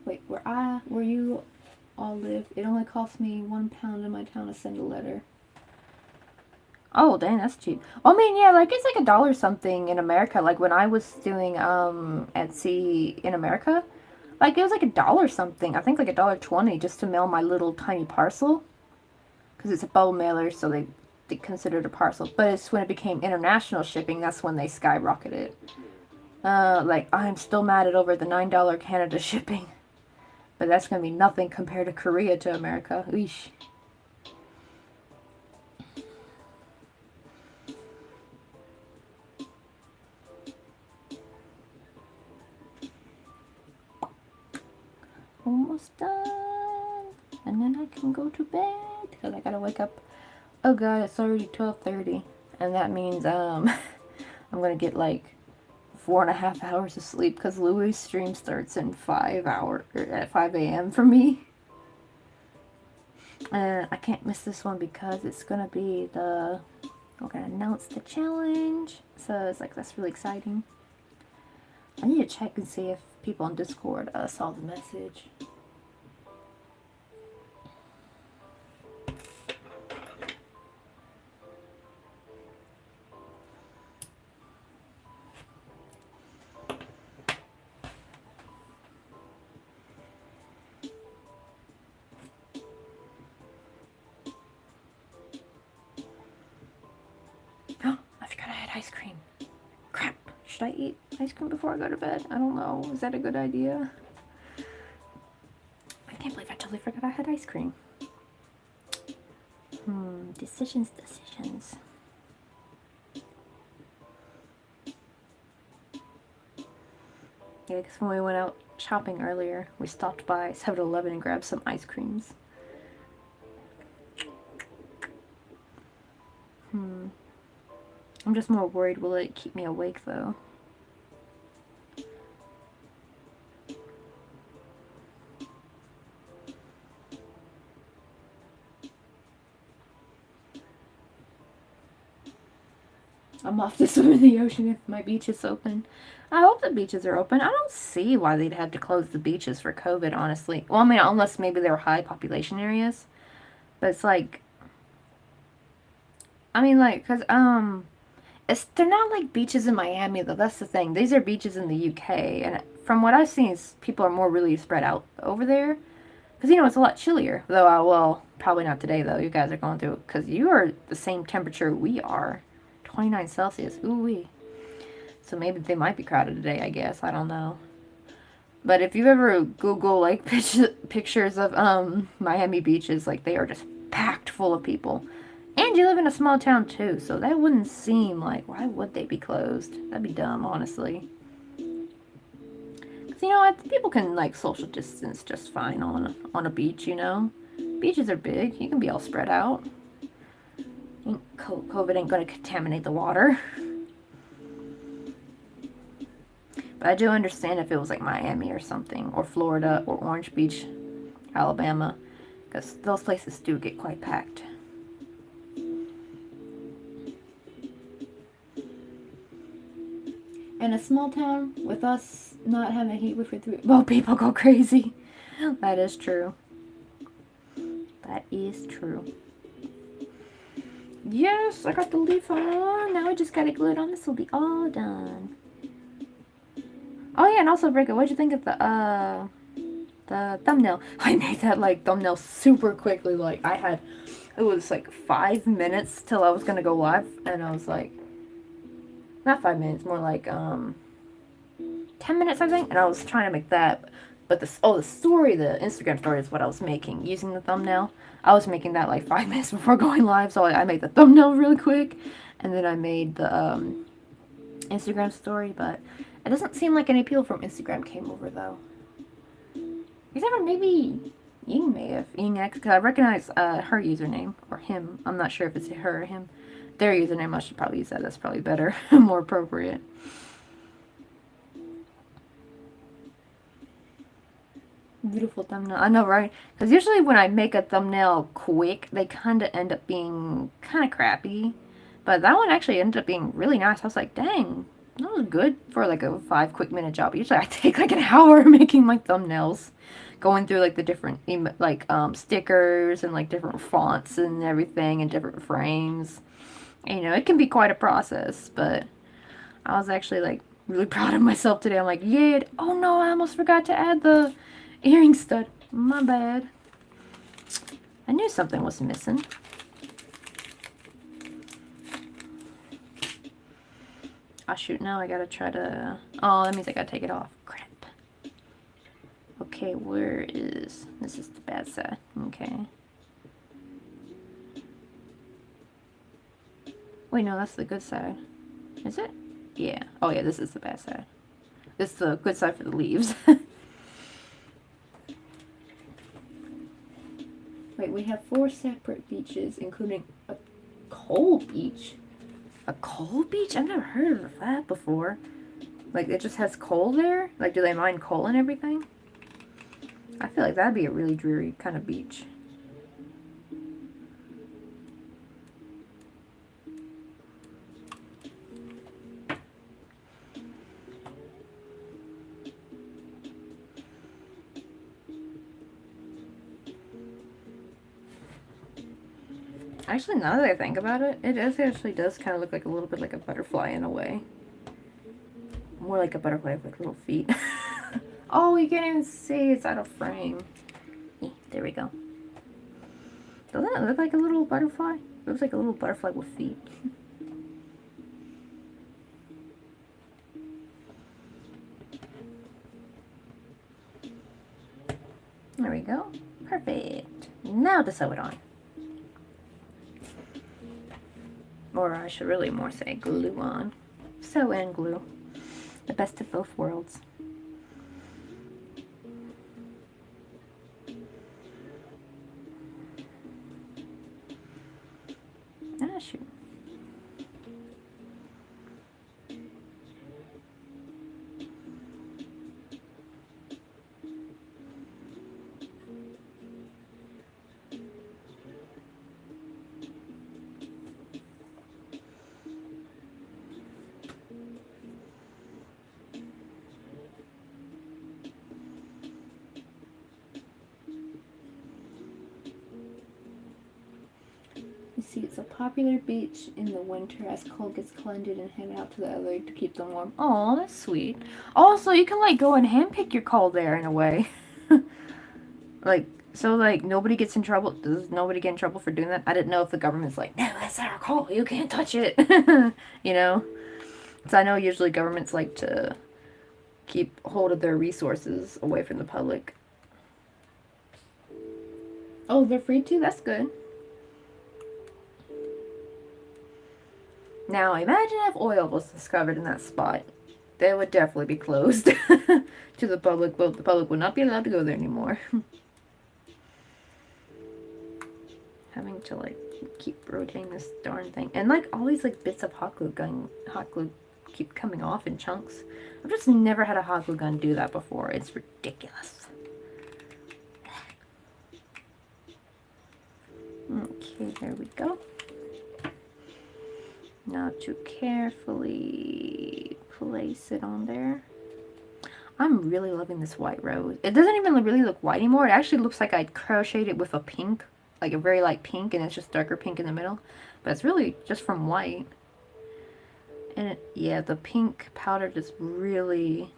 Wait, where you all live, it only costs me £1 in my town to send a letter. Oh, dang, that's cheap. I mean, yeah, like, it's like $1 something in America. Like, when I was doing, Etsy in America, like, it was like $1 something. I think like $1.20 just to mail my little tiny parcel. Because it's a bubble mailer, so they consider it a parcel. But it's when it became international shipping, that's when they skyrocketed. Like, I'm still mad at over the $9 Canada shipping. But that's going to be nothing compared to Korea to America. Eesh. Almost done. And then I can go to bed. Because I got to wake up. Oh god, it's already 12:30. And that means, I'm going to get like 4.5 hours of sleep. Because Louis' stream starts in 5 hours, at 5 a.m. for me. And I can't miss this one because it's going to be we're going to announce the challenge. So it's like, that's really exciting. I need to check and see if people on Discord saw the message. I forgot I had ice cream. Crap. Should I eat ice cream before I go to bed? I don't know. Is that a good idea? I can't believe I totally forgot I had ice cream. Decisions. Yeah, because when we went out shopping earlier, we stopped by 7-Eleven and grabbed some ice creams. I'm just more worried, will it keep me awake though? I'm off to swim in the ocean if my beach is open. I hope the beaches are open. I don't see why they'd have to close the beaches for COVID, honestly. Well, I mean, unless maybe they were high population areas. But it's like, I mean, like, because, they're not like beaches in Miami, though. That's the thing. These are beaches in the UK. And from what I've seen, people are more really spread out over there. Because, it's a lot chillier. Though, well, probably not today, though. You guys are going through, because you are the same temperature we are. 29 Celsius. Ooh-wee. So maybe they might be crowded today, I guess. I don't know. But if you ever Google, like, pictures of, Miami beaches, like, they are just packed full of people. And you live in a small town, too, so that wouldn't seem like, why would they be closed? That'd be dumb, honestly. Because, people can, like, social distance just fine on a beach, Beaches are big. You can be all spread out. COVID ain't going to contaminate the water. But I do understand if it was, like, Miami or something, or Florida, or Orange Beach, Alabama, because those places do get quite packed. And in a small town with us not having heat for 3, well, people go crazy. That is true. That is true. Yes, I got the leaf on. Now I just gotta glue it on. This will be all done. Oh yeah, and also, Breaker, what'd you think of the thumbnail? I made that like thumbnail super quickly. Like it was like 5 minutes till I was gonna go live, and I was like, not 5 minutes, more like 10 minutes I think, and I was trying to make that. But the story, the Instagram story is what I was making using the thumbnail. I was making that like 5 minutes before going live, so I made the thumbnail really quick, and then I made the Instagram story. But it doesn't seem like any people from Instagram came over though. Except for maybe Ying may have. Ying X, because I recognize her username, or him. I'm not sure if it's her or him. Their username, I should probably use that. That's probably better, more appropriate. Beautiful thumbnail. I know, right? Because usually when I make a thumbnail quick, they kind of end up being kind of crappy. But that one actually ended up being really nice. I was like, dang, that was good for like a 5 quick minute job. Usually I take like an hour making my thumbnails. Going through like the different stickers and like different fonts and everything and different frames. And, you know, it can be quite a process. But I was actually like really proud of myself today. I'm like, yeah. Oh no, I almost forgot to add the earring stud. My bad. I knew something was missing. Oh shoot, now I gotta try to... Oh, that means I gotta take it off. Crap. Okay, where is... This is the bad side. Okay. Wait, no, that's the good side. Is it? Yeah. Oh yeah, this is the bad side. This is the good side for the leaves. Wait, we have 4 separate beaches, including a coal beach. A coal beach? I've never heard of that before. Like, it just has coal there? Like, do they mine coal and everything? I feel like that'd be a really dreary kind of beach. Actually, now that I think about it, it actually does kind of look like a little bit like a butterfly in a way. More like a butterfly with like little feet. Oh, you can't even see. It's out of frame. There we go. Doesn't it look like a little butterfly? It looks like a little butterfly with feet. There we go. Perfect. Now to sew it on. Or I should really more say glue on. Sew and glue. The best of both worlds. Ah, shoot. You see, it's a popular beach in the winter as coal gets collected and headed out to the other to keep them warm. Oh, that's sweet. Also, you can like go and handpick your coal there in a way. Like, so like nobody gets in trouble. Does nobody get in trouble for doing that? I didn't know if the government's like, no, that's our coal. You can't touch it. You know? So I know usually governments like to keep hold of their resources away from the public. Oh, they're free too? That's good. Now, imagine if oil was discovered in that spot. They would definitely be closed to the public, but the public would not be allowed to go there anymore. Having to, like, keep rotating this darn thing. And, like, all these, like, bits of hot glue keep coming off in chunks. I've just never had a hot glue gun do that before. It's ridiculous. Okay, there we go. Now to carefully place it on there. I'm really loving this white rose. It doesn't even really look white anymore. It actually looks like I crocheted it with a pink, like a very light pink, and it's just darker pink in the middle. But it's really just from white. And yeah, the pink powder just really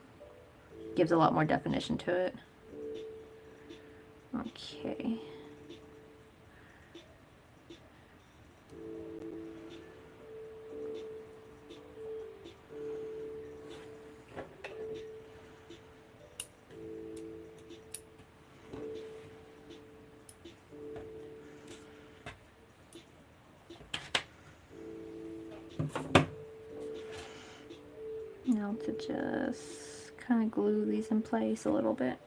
gives a lot more definition to it. Okay. Now to just kind of glue these in place a little bit.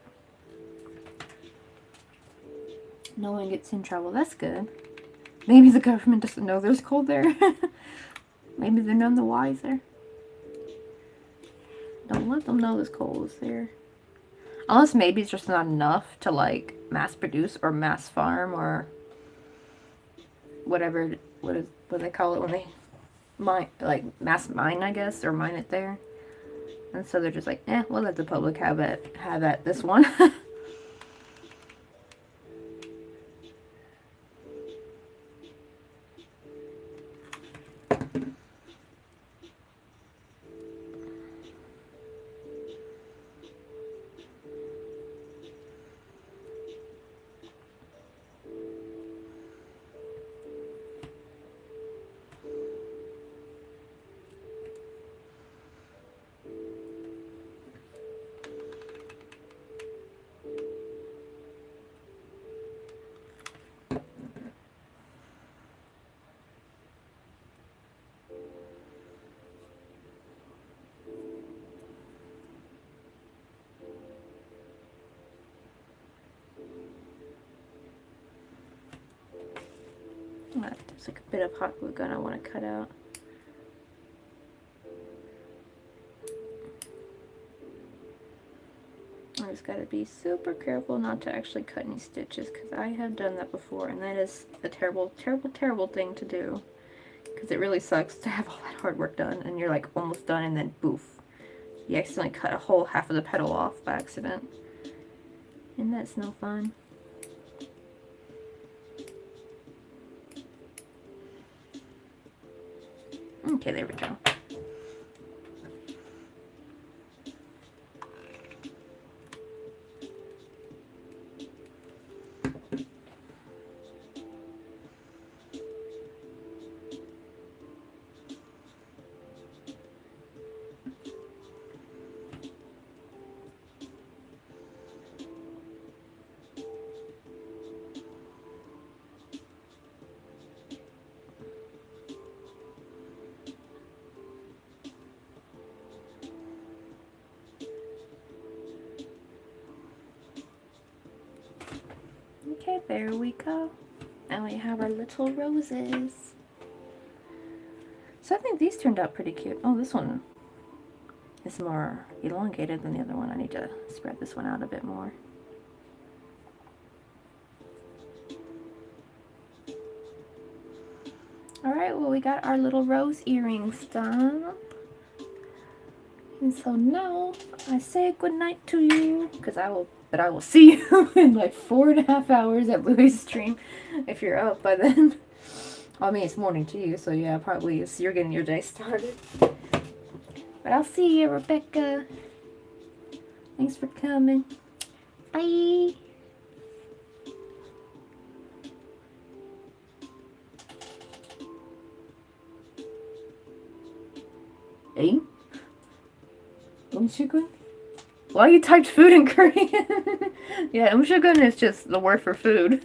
No one gets in trouble. That's good. Maybe the government doesn't know there's cold there. Maybe they're none the wiser. Don't let them know there's cold is there. Unless maybe it's just not enough to like mass produce or mass farm or whatever. What they call it when they mine, like mass mine, I guess, or mine it there. And so they're just like, we'll let the public have at this one. There's like a bit of hot glue gun I want to cut out. I just gotta be super careful not to actually cut any stitches because I have done that before and that is a terrible, terrible, terrible thing to do because it really sucks to have all that hard work done and you're like almost done and then poof, you accidentally cut a whole half of the petal off by accident and that's no fun. Okay, there we go. Okay, there we go. And we have our little roses. So I think these turned out pretty cute. Oh, this one is more elongated than the other one. I need to spread this one out a bit more. Alright, well we got our little rose earrings done. And so now I say goodnight to you, because I will see you in like 4.5 hours at Bluey's stream, if you're up by then. I mean, it's morning to you, so yeah, probably you're getting your day started. But I'll see you, Rebecca. Thanks for coming. Bye. Hey? Umshugun? Why you typed food in Korean? Yeah, umshugun is just the word for food.